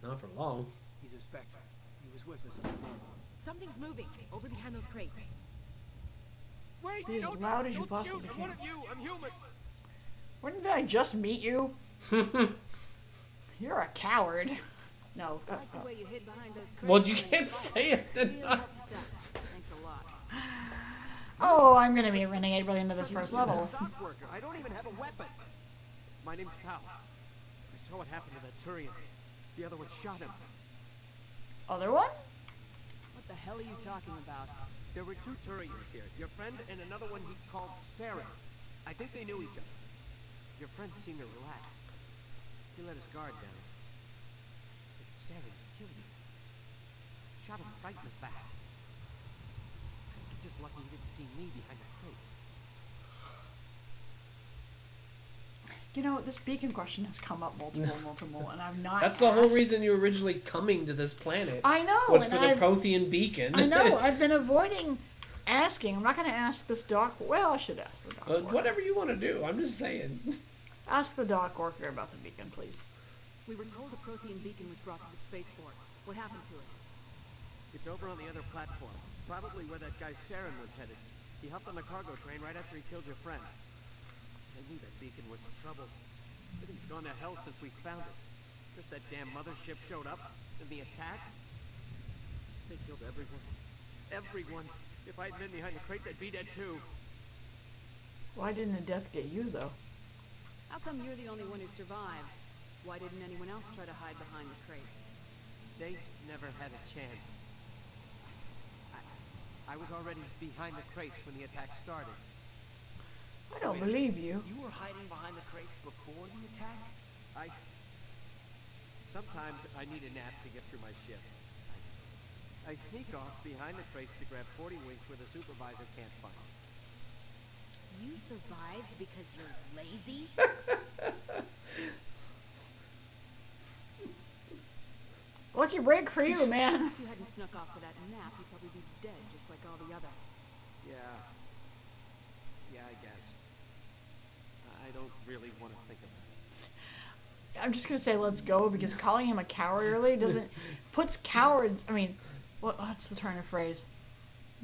Speaker 1: Not for long.
Speaker 14: He's a Spectre. He was with us in the morning.
Speaker 15: Something's moving over behind those crates.
Speaker 14: Wait!
Speaker 2: Be as loud as you possibly
Speaker 14: shoot.
Speaker 2: can.
Speaker 14: One of you! I'm human!
Speaker 2: When did I just meet you? You're a coward. No.
Speaker 3: I like the way you hid behind those crates.
Speaker 1: Well, you can't say it.
Speaker 3: Really help us out. Thanks a lot.
Speaker 2: Oh, I'm gonna be a renegade by the end of this first level.
Speaker 14: Stock worker. I don't even have a weapon. My name's Pal. I saw what happened to that Turian. The other one shot him.
Speaker 2: Other one?
Speaker 3: What the hell are you talking about?
Speaker 14: There were 2 Turians here. Your friend and another one he called Sarah. I think they knew each other. Your friend seemed to relax. He let his guard down. But Sarah killed him. Shot him right in the back. I'm just lucky he didn't see me behind the crates.
Speaker 2: You know, this beacon question has come up multiple, and I've not
Speaker 1: That's the whole
Speaker 2: asked.
Speaker 1: reason you were originally coming to this planet.
Speaker 2: I know.
Speaker 1: Was
Speaker 2: and
Speaker 1: for the
Speaker 2: I've-
Speaker 1: Prothean beacon.
Speaker 2: I know. I've been avoiding asking. I'm not going to ask this doc. Well, I should ask the doc.
Speaker 1: Whatever you want to do. I'm just saying.
Speaker 2: Ask the Doc Worker about the beacon, please.
Speaker 3: We were told a Prothean beacon was brought to the spaceport. What happened to it?
Speaker 14: It's over on the other platform. Probably where that guy Saren was headed. He hopped on the cargo train right after he killed your friend. I knew that beacon was in trouble. Everything's gone to hell since we found it. Just that damn mothership showed up, and the attack. They killed everyone. Everyone. If I'd been behind the crates, I'd be dead too.
Speaker 2: Why didn't the death get you, though?
Speaker 3: How come you're the only one who survived? Why didn't anyone else try to hide behind the crates?
Speaker 14: They never had a chance. I was already behind the crates when the attack started.
Speaker 2: I don't believe you.
Speaker 14: You were hiding behind the crates before the attack? Sometimes I need a nap to get through my shift. I sneak off behind the crates to grab 40 winks where the supervisor can't find me.
Speaker 15: You survived because you're lazy?
Speaker 2: Lucky break for you, man.
Speaker 3: If you hadn't snuck off for that nap, you'd probably be dead just like all the others.
Speaker 14: Yeah, I guess. I don't really want to think of it.
Speaker 2: I'm just gonna say let's go because calling him a coward earlier doesn't puts cowards. I mean, what's the turn of phrase?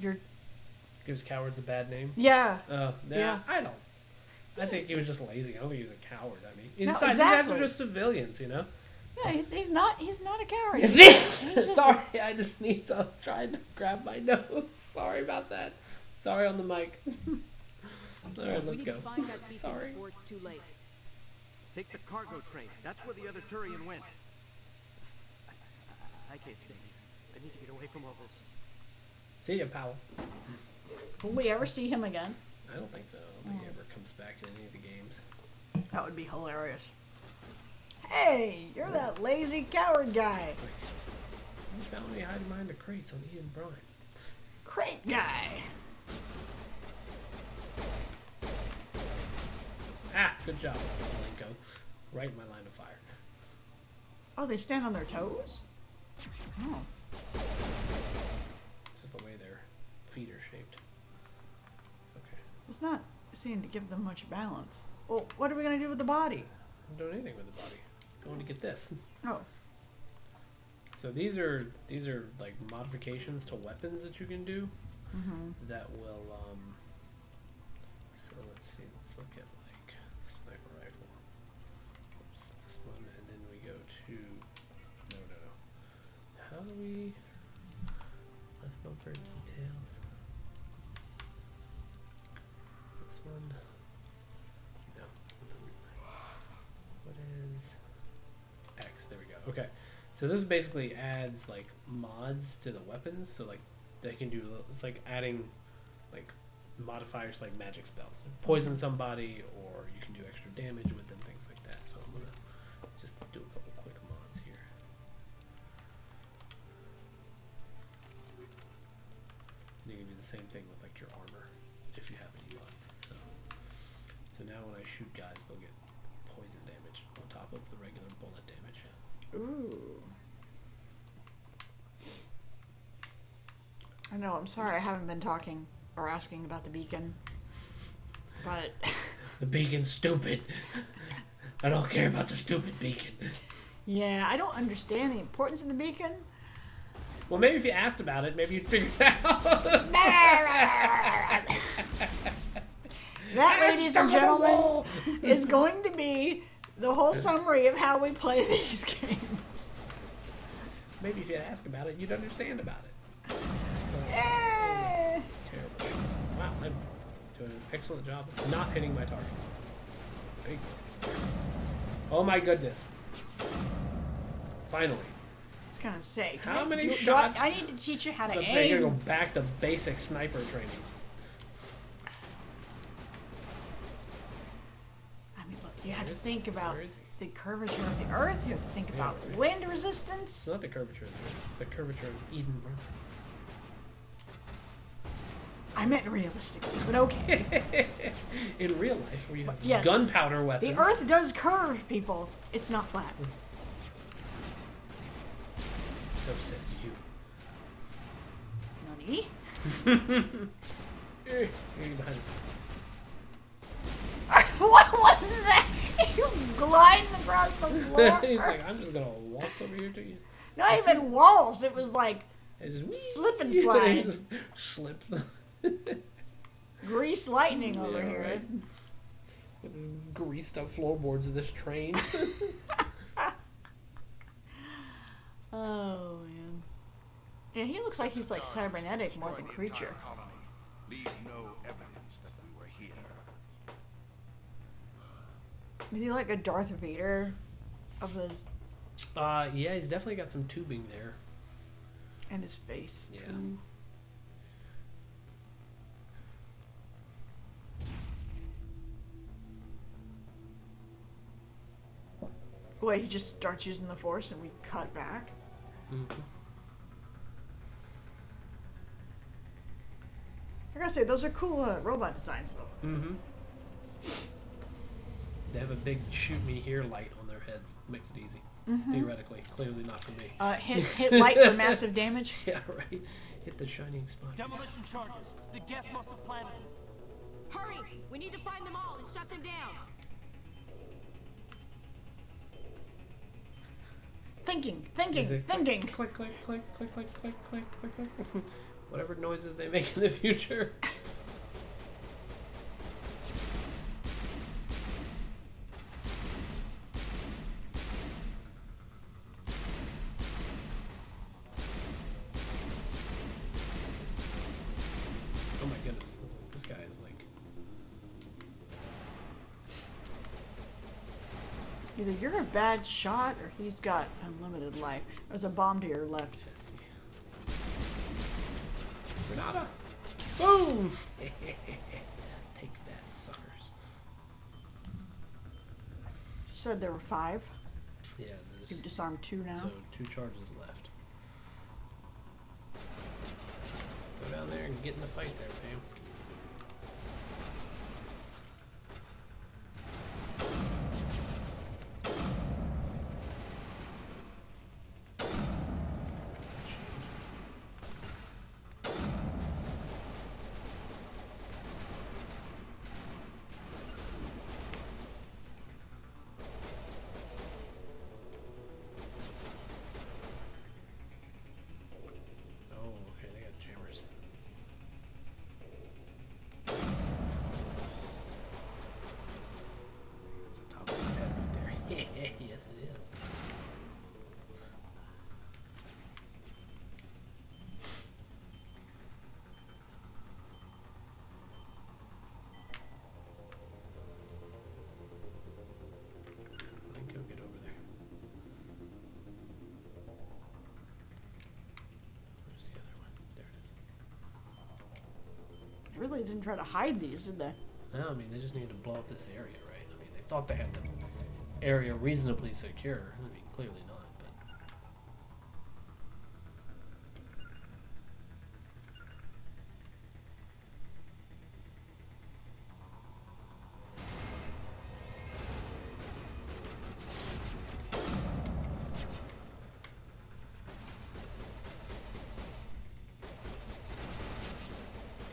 Speaker 1: Gives cowards a bad name.
Speaker 2: Yeah.
Speaker 1: Yeah. I think he was just lazy. I don't think he was a coward. I mean,
Speaker 2: No,
Speaker 1: inside these
Speaker 2: exactly.
Speaker 1: guys are just civilians, you know.
Speaker 2: Yeah, he's not a coward.
Speaker 1: Yes,
Speaker 2: He's just-
Speaker 1: Sorry, I just sneezed. I was trying to grab my nose. Sorry about that. Sorry on the mic. All right, let's go.
Speaker 3: Find that beacon
Speaker 1: Sorry.
Speaker 3: before it's too late.
Speaker 14: Take the cargo train. That's where the other Turian went. I can't stay here. I need to get away from all this.
Speaker 1: See ya, Powell.
Speaker 2: Will we ever see him again?
Speaker 1: I don't think so. I don't think he ever comes back in any of the games.
Speaker 2: That would be hilarious. Hey, you're that lazy coward guy.
Speaker 1: You found me hiding behind the crates on Ian Brine.
Speaker 2: Crate guy.
Speaker 1: Good job, Malenko. Right in my line of fire.
Speaker 2: Oh, they stand on their toes? Oh.
Speaker 1: This is the way their feet are shaped. Okay.
Speaker 2: It's not seeming to give them much balance. Well, what are we going to do with the body?
Speaker 1: I'm doing anything with the body. Going to get this.
Speaker 2: Oh.
Speaker 1: So these are like modifications to weapons that you can do that will so let's see, let's look at like the sniper rifle. Oops, this one, and then we go to no. How do we left bumper details? This one. No. What is X? There we go. Okay. So this basically adds like mods to the weapons, so like they can do. It's like adding like modifiers like magic spells, poison somebody, or you can do extra damage with them, things like that. So I'm gonna just do a couple quick mods here. And you can do the same thing with like your armor if you have any mods. So now when I shoot guys, they'll get poison damage on top of the regular bullet damage.
Speaker 2: Ooh. I know, I'm sorry I haven't been talking or asking about the beacon. But
Speaker 1: the beacon's stupid. I don't care about the stupid beacon.
Speaker 2: Yeah, I don't understand the importance of the beacon.
Speaker 1: Well, maybe if you asked about it, maybe you'd figure it out.
Speaker 2: That, ladies and gentlemen, is going to be the whole summary of how we play these games.
Speaker 1: Maybe if you asked about it, you'd understand about it. Terrible. Wow, I'm doing an excellent job of not hitting my target. Big. Oh my goodness. Finally.
Speaker 2: I was gonna say,
Speaker 1: How many shots?
Speaker 2: I need to teach you how to
Speaker 1: Let's
Speaker 2: aim.
Speaker 1: say you're gonna go back to basic sniper training.
Speaker 2: I mean, look, you have to think about the curvature of the Earth. You have to think about wind resistance.
Speaker 1: It's not the curvature of the Earth, it's the curvature of Eden.
Speaker 2: I meant realistically, but okay.
Speaker 1: In real life, where you have
Speaker 2: Yes,
Speaker 1: gunpowder weapons.
Speaker 2: the Earth does curve, people. It's not flat.
Speaker 1: So says you.
Speaker 2: Nani?
Speaker 1: You're behind us.
Speaker 2: What was that? You're gliding across the floor.
Speaker 1: He's like, I'm just gonna waltz over here to you.
Speaker 2: Not even walls. It was like slip and slide.
Speaker 1: Slip.
Speaker 2: Grease lightning over here.
Speaker 1: Right. With these greased up floorboards of this train.
Speaker 2: Oh man. Yeah, he looks like he's like cybernetic more than creature.
Speaker 13: Leave no evidence that we were here.
Speaker 2: Is he like a Darth Vader of his
Speaker 1: Yeah, he's definitely got some tubing there.
Speaker 2: and his face?
Speaker 1: Yeah.
Speaker 2: Ooh. Wait, he just starts using the Force and we cut back?
Speaker 1: Mm-hmm.
Speaker 2: I gotta say, those are cool robot designs, though.
Speaker 1: Mm-hmm. They have a big shoot me here light on their heads. Makes it easy.
Speaker 2: Mhm.
Speaker 1: Theoretically. Clearly not for me.
Speaker 2: Hit light for massive damage?
Speaker 1: Yeah, right. Hit the shining spot.
Speaker 12: Demolition charges. The Geth must have planted them.
Speaker 15: Hurry! We need to find them all and shut them down.
Speaker 2: Thinking.
Speaker 1: Click, click, click, click, click, click, click, click, click. Whatever noises they make in the future. Oh my goodness, this guy is like...
Speaker 2: Either you're a bad shot or he's got unlimited life. There's a bomb to your left.
Speaker 1: Granada! Boom! Take that, suckers.
Speaker 2: You said there were 5?
Speaker 1: Yeah,
Speaker 2: You've disarmed 2 now?
Speaker 1: So 2 charges left. Go down there and get in the fight there, fam. Yes, it is. Then go get over there. Where's the other one? There it is.
Speaker 2: They really didn't try to hide these, did they?
Speaker 1: No, I mean, they just needed to blow up this area, right? I mean, they thought they had the area reasonably secure. I mean, clearly not, but...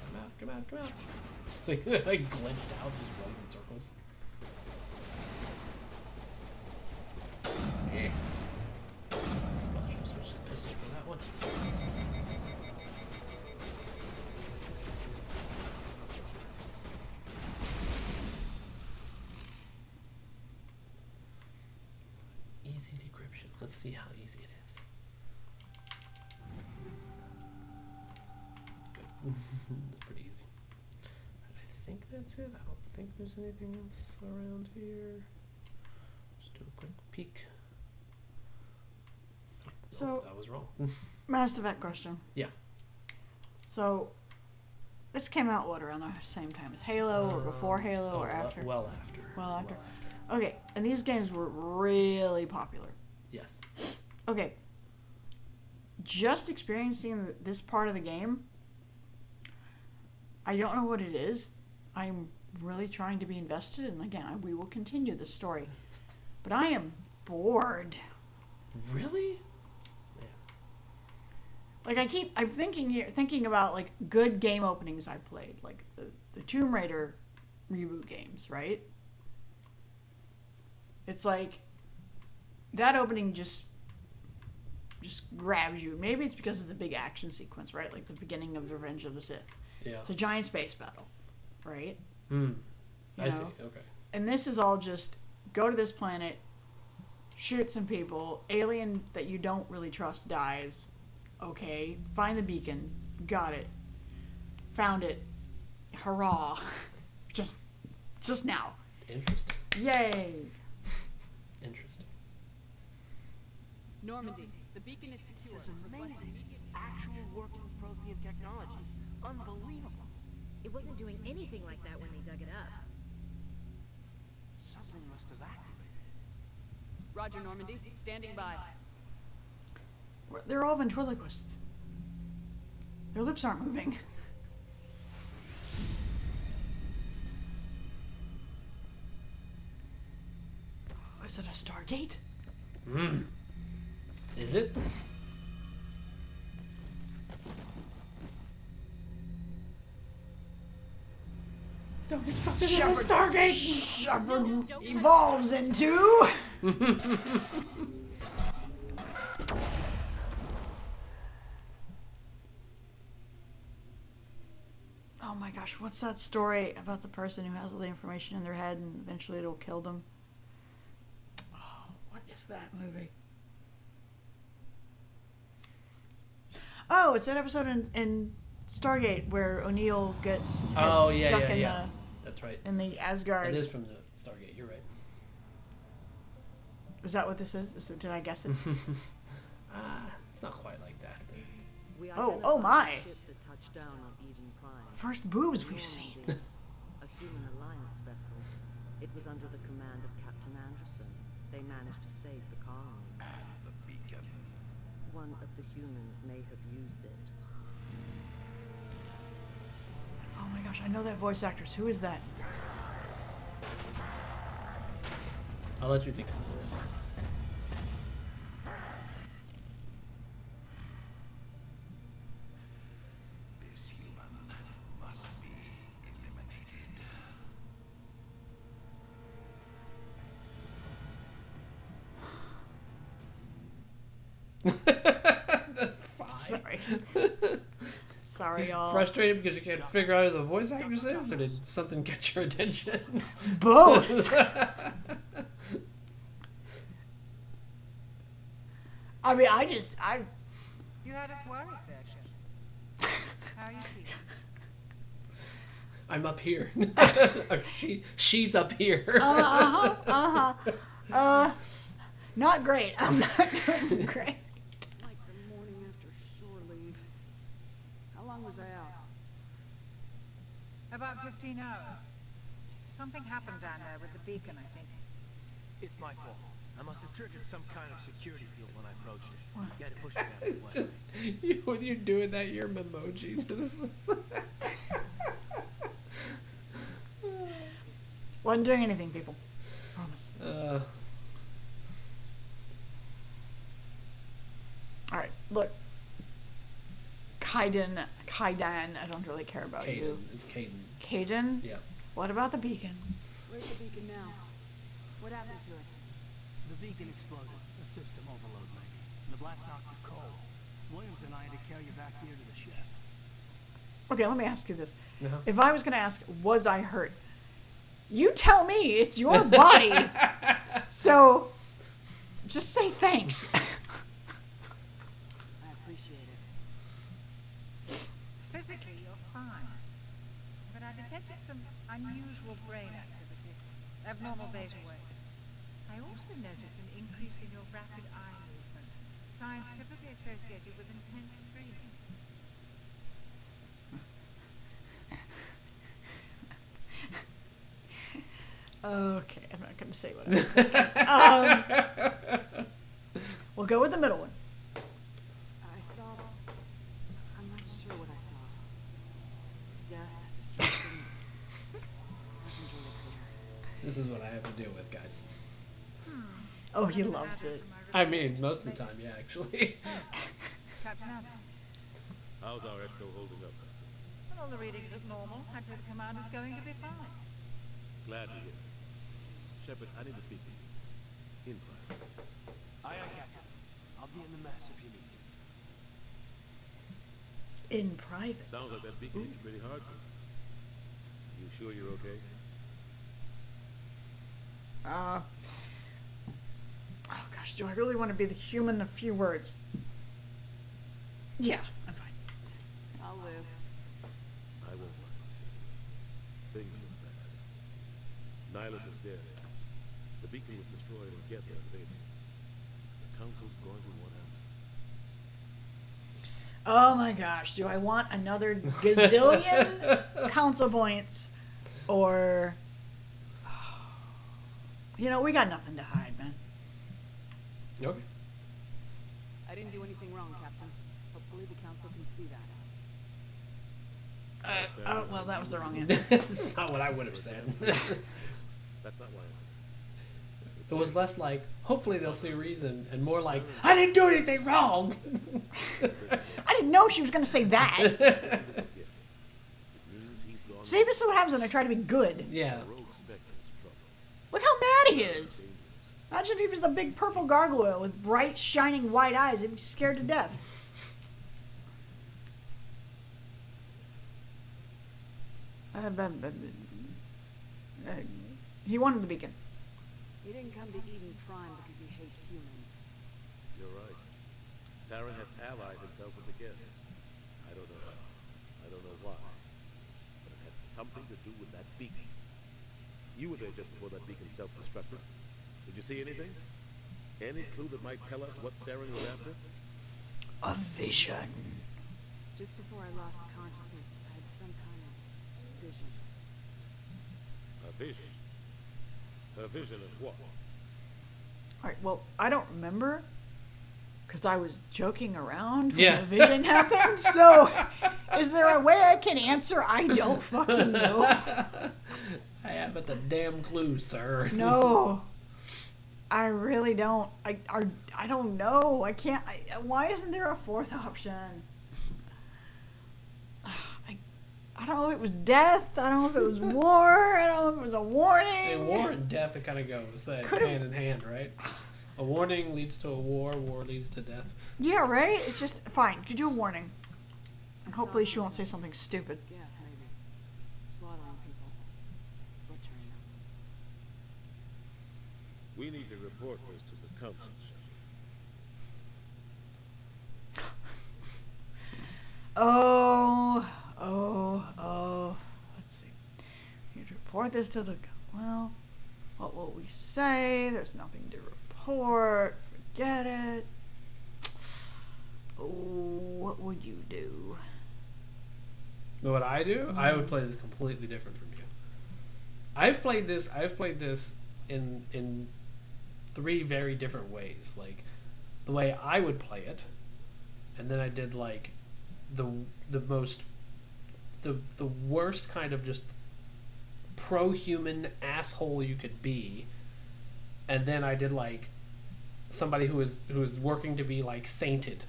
Speaker 1: Come out, come out, come out. It's like glitched out, just runs in circles. Yeah. Well, I should have switched the pistol for that one. Easy decryption. Let's see how easy it is. Good. It's pretty easy. I think that's it. I don't think there's anything else around here. Just do a quick peek.
Speaker 2: So,
Speaker 1: that was wrong.
Speaker 2: Mass Effect question.
Speaker 1: Yeah.
Speaker 2: So, this came out, what, around the same time as Halo, or before Halo, or after?
Speaker 1: Well after.
Speaker 2: Well after. Okay, and these games were really popular.
Speaker 1: Yes.
Speaker 2: Okay. Just experiencing this part of the game, I don't know what it is. I'm really trying to be invested, and again, we will continue the story. But I am bored.
Speaker 1: Really?
Speaker 2: Like I'm thinking about like good game openings I played, like the Tomb Raider reboot games, right? It's like that opening just grabs you. Maybe it's because of the big action sequence, right? Like the beginning of Revenge of the Sith.
Speaker 1: Yeah.
Speaker 2: It's a giant space battle, right?
Speaker 1: I see. Okay.
Speaker 2: And this is all just go to this planet, shoot some people, alien that you don't really trust dies. Okay, find the beacon. Got it. Found it. Hurrah. Just now.
Speaker 1: Interesting.
Speaker 2: Yay.
Speaker 1: Interesting.
Speaker 3: Normandy, the beacon is secure.
Speaker 14: This is amazing. Actual working Prothean technology. Unbelievable.
Speaker 11: It wasn't doing anything like that when they dug it up.
Speaker 14: Something must have activated it.
Speaker 3: Roger, Normandy. Standing by.
Speaker 2: They're all ventriloquists. Their lips aren't moving. Is it a Stargate?
Speaker 1: Is it?
Speaker 2: Don't be something in a Stargate! Shepard evolves into... Oh my gosh, what's that story about the person who has all the information in their head and eventually it'll kill them? Oh, what is that movie? Oh, it's that episode in Stargate where O'Neill gets his head stuck in the...
Speaker 1: That's right.
Speaker 2: In the Asgard.
Speaker 1: It is from the Stargate, you're right.
Speaker 2: Is that what this is? Did I guess it?
Speaker 1: It's not quite like that.
Speaker 2: Oh my!
Speaker 11: Ship that touched down on Eden Prime.
Speaker 2: First boobs we've seen.
Speaker 11: A human alliance vessel. It was under the command of Captain Anderson. They managed to save the colony.
Speaker 13: And the beacon.
Speaker 11: One of the humans may have used it.
Speaker 2: Oh my gosh, I know that voice actress. Who is that?
Speaker 1: I'll let you think.
Speaker 13: This human must be
Speaker 1: eliminated.
Speaker 2: Sorry. Sorry, y'all.
Speaker 1: Frustrated because you can't figure out who the voice actress is, or did something get your attention?
Speaker 2: Both. I mean,
Speaker 10: You had us worried there, Shep. How are you feeling?
Speaker 1: I'm up here. She's up here.
Speaker 2: Not great. I'm not doing great.
Speaker 3: Like the morning after shore leave. How long was I out?
Speaker 10: About 15 hours. Something happened down there with the beacon, I think.
Speaker 14: It's my fault. I must have triggered some kind of security field when I approached it. You had to push me out of the way.
Speaker 1: Just when you're doing that, your emoji just.
Speaker 2: Wasn't doing anything, people. Promise. All right, look. Kaiden, I don't really care about you.
Speaker 1: It's Caden.
Speaker 2: Kaiden?
Speaker 1: Yeah.
Speaker 2: What about the beacon?
Speaker 3: Where's the beacon now? What happened to it?
Speaker 16: The beacon exploded. A system overload, maybe. And the blast knocked you cold. Williams and I had to carry you back here to the ship.
Speaker 2: Okay, let me ask you this.
Speaker 1: Uh-huh.
Speaker 2: If I was going to ask, was I hurt? You tell me. It's your body. So, just say thanks.
Speaker 3: I appreciate it.
Speaker 10: Physically, you're fine. But I detected some unusual brain activity. Abnormal beta waves. I also noticed an increase in your rapid eye movement. Signs typically associated with intense dreaming.
Speaker 2: Okay, I'm not going to say what I was thinking. We'll go with the middle one.
Speaker 3: I saw... I'm not sure what I saw. Death, destruction... Nothing's really clear.
Speaker 1: This is what I have to deal with, guys.
Speaker 2: Oh, he loves it.
Speaker 1: I mean, most of the time, yeah, actually.
Speaker 10: Captain Anderson.
Speaker 4: How's our XO holding up?
Speaker 10: When all the readings look normal, I'd say the commander's going to be fine.
Speaker 4: Glad to hear. Shepard, I need to speak to you. In private.
Speaker 12: Aye, aye, Captain. I'll be in the mess if you need me.
Speaker 2: In private.
Speaker 4: Sounds like that beacon is pretty hard. You sure you're okay?
Speaker 2: Oh gosh, do I really want to be the human of few words? Yeah, I'm fine.
Speaker 3: I'll live.
Speaker 4: I won't worry. Things look bad. Nihilus is dead. The beacon was destroyed and Geth invaded. The Council's going to want answers.
Speaker 2: Oh my gosh, do I want another gazillion council points? Or, you know, we got nothing to hide, man.
Speaker 1: Okay.
Speaker 3: I didn't do anything wrong, Captain. Hopefully the council can see that.
Speaker 2: Oh, well, that was the wrong answer.
Speaker 1: That's not what I would have said.
Speaker 4: That's not why.
Speaker 1: It was less like, hopefully they'll see reason, and more like, I didn't do anything wrong.
Speaker 2: I didn't know she was going to say that. See, this is what happens when I try to be good.
Speaker 1: Yeah.
Speaker 2: Look how mad he is. Imagine if he was the big purple gargoyle with bright, shining white eyes. He'd be scared to death. He wanted the beacon.
Speaker 3: He didn't come to Eden Prime because he hates humans.
Speaker 4: You're right. Saren has allied himself with the Geth. I don't know how. I don't know why. But it had something to do with that beacon. You were there just before that beacon self-destructed. Did you see anything? Any clue that might tell us what Saren was after?
Speaker 2: A vision.
Speaker 3: Just before I lost consciousness, I had some kind of vision.
Speaker 4: A vision? A vision of what?
Speaker 2: Alright, well, I don't remember. Because I was joking around when
Speaker 1: Yeah.
Speaker 2: the vision happened. So, is there a way I can answer? I don't fucking know.
Speaker 1: I haven't a damn clue, sir.
Speaker 2: No. I really don't. I don't know. I can't. Why isn't there a fourth option? I don't know if it was death. I don't know if it was war. I don't know if it was a warning.
Speaker 1: In war and death, it kind of goes hand in hand, right? A warning leads to a war. War leads to death.
Speaker 2: Yeah, right? It's just, fine. You do a warning. And hopefully she won't say something stupid.
Speaker 3: Yeah, maybe. Slaughtering people. Butchering them.
Speaker 4: We need to report this to the Council.
Speaker 2: Let's see. You report this to the. Well, what will we say? There's nothing to report. Forget it. Oh, what would you do?
Speaker 1: What I do? I would play this completely different from you. I've played this in three very different ways. Like the way I would play it, and then I did like the worst kind of just pro-human asshole you could be, and then I did like somebody who was working to be like sainted,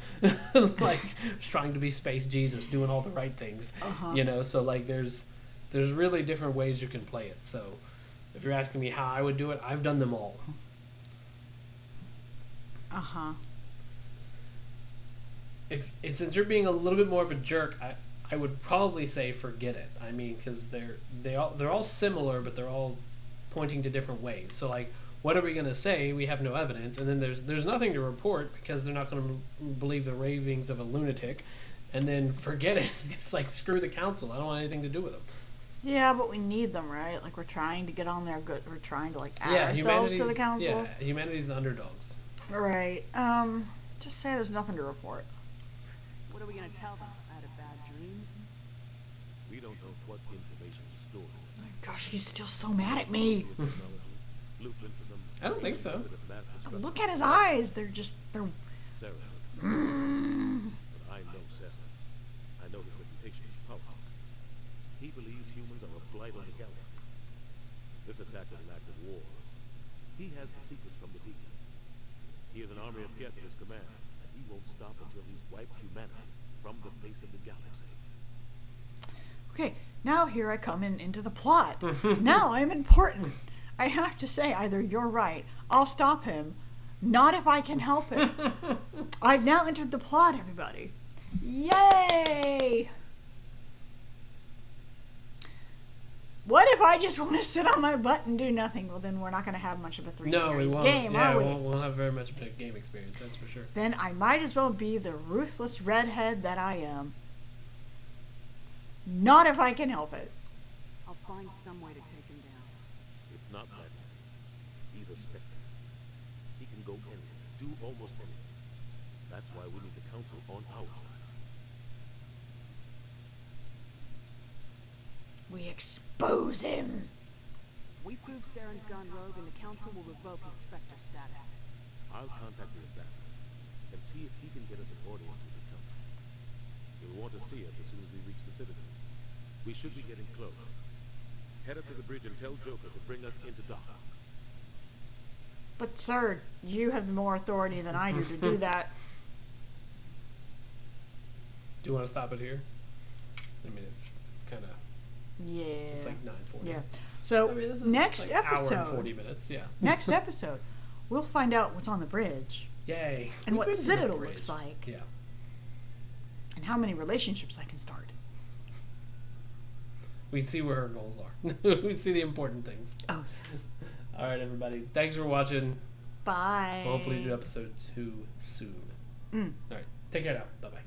Speaker 1: like trying to be space Jesus, doing all the right things. You know, so like there's really different ways you can play it. So if you're asking me how I would do it, I've done them all. Since you're being a little bit more of a jerk, I would probably say forget it. I mean, because they're all similar, but they're all pointing to different ways. So like, what are we gonna say? We have no evidence, and then there's nothing to report because they're not gonna believe the ravings of a lunatic, and then forget it. It's like screw the council. I don't want anything to do with them.
Speaker 2: Yeah, but we need them, right? Like we're trying to get on their good. We're trying to like add ourselves to the council.
Speaker 1: Yeah, humanity's the underdogs.
Speaker 2: Right. Just say there's nothing to report.
Speaker 3: What are we gonna tell them? I had a bad dream?
Speaker 4: We don't know what information is stored.
Speaker 2: Gosh, he's still so mad at me.
Speaker 1: I don't think so.
Speaker 2: Look at his eyes. They're.
Speaker 4: Sarah. But I know Sarah. I know his reputation is politics. He believes humans are a blight on the galaxy. This attack is an act of war. He has the secrets from the beacon. He has an army of Geth at his command, and he won't stop until he's wiped humanity from the face of the galaxy.
Speaker 2: Okay, now here I come into the plot. Now I'm important. I have to say, either you're right, I'll stop him. Not if I can help it. I've now entered the plot, everybody. Yay! What if I just want to sit on my butt and do nothing? Well, then we're not going to have much of a 3 series game, are we?
Speaker 1: We won't have very much of a game experience, that's for sure.
Speaker 2: Then I might as well be the ruthless redhead that I am. Not if I can help it.
Speaker 3: I'll find some way to take him down.
Speaker 4: It's not that easy. He's a Spectre. He can go anywhere, do almost anything. That's why we need the Council on our side.
Speaker 2: We expose him.
Speaker 3: We prove Saren's gone rogue and the Council will revoke his Spectre status.
Speaker 4: I'll contact the ambassador and see if he can get us an audience with the Council. He'll want to see us as soon as we reach the Citadel. We should be getting close. Head up to the bridge and tell Joker to bring us into dock.
Speaker 2: But sir, you have more authority than I do to do that.
Speaker 1: Do you want to stop it here? I mean, it's kind of...
Speaker 2: Yeah.
Speaker 1: It's like 9:40.
Speaker 2: Yeah. So
Speaker 1: I mean, this is
Speaker 2: next
Speaker 1: like
Speaker 2: episode...
Speaker 1: hour and 40 minutes, yeah.
Speaker 2: Next episode, we'll find out what's on the bridge.
Speaker 1: Yay.
Speaker 2: And
Speaker 1: We've
Speaker 2: what
Speaker 1: been to the
Speaker 2: Citadel
Speaker 1: bridge.
Speaker 2: looks like.
Speaker 1: Yeah.
Speaker 2: And how many relationships I can start.
Speaker 1: We see where her goals are. We see the important things.
Speaker 2: Oh, yes.
Speaker 1: All right, everybody. Thanks for watching.
Speaker 2: Bye.
Speaker 1: We'll hopefully do episode 2 soon. All right. Take care now. Bye-bye.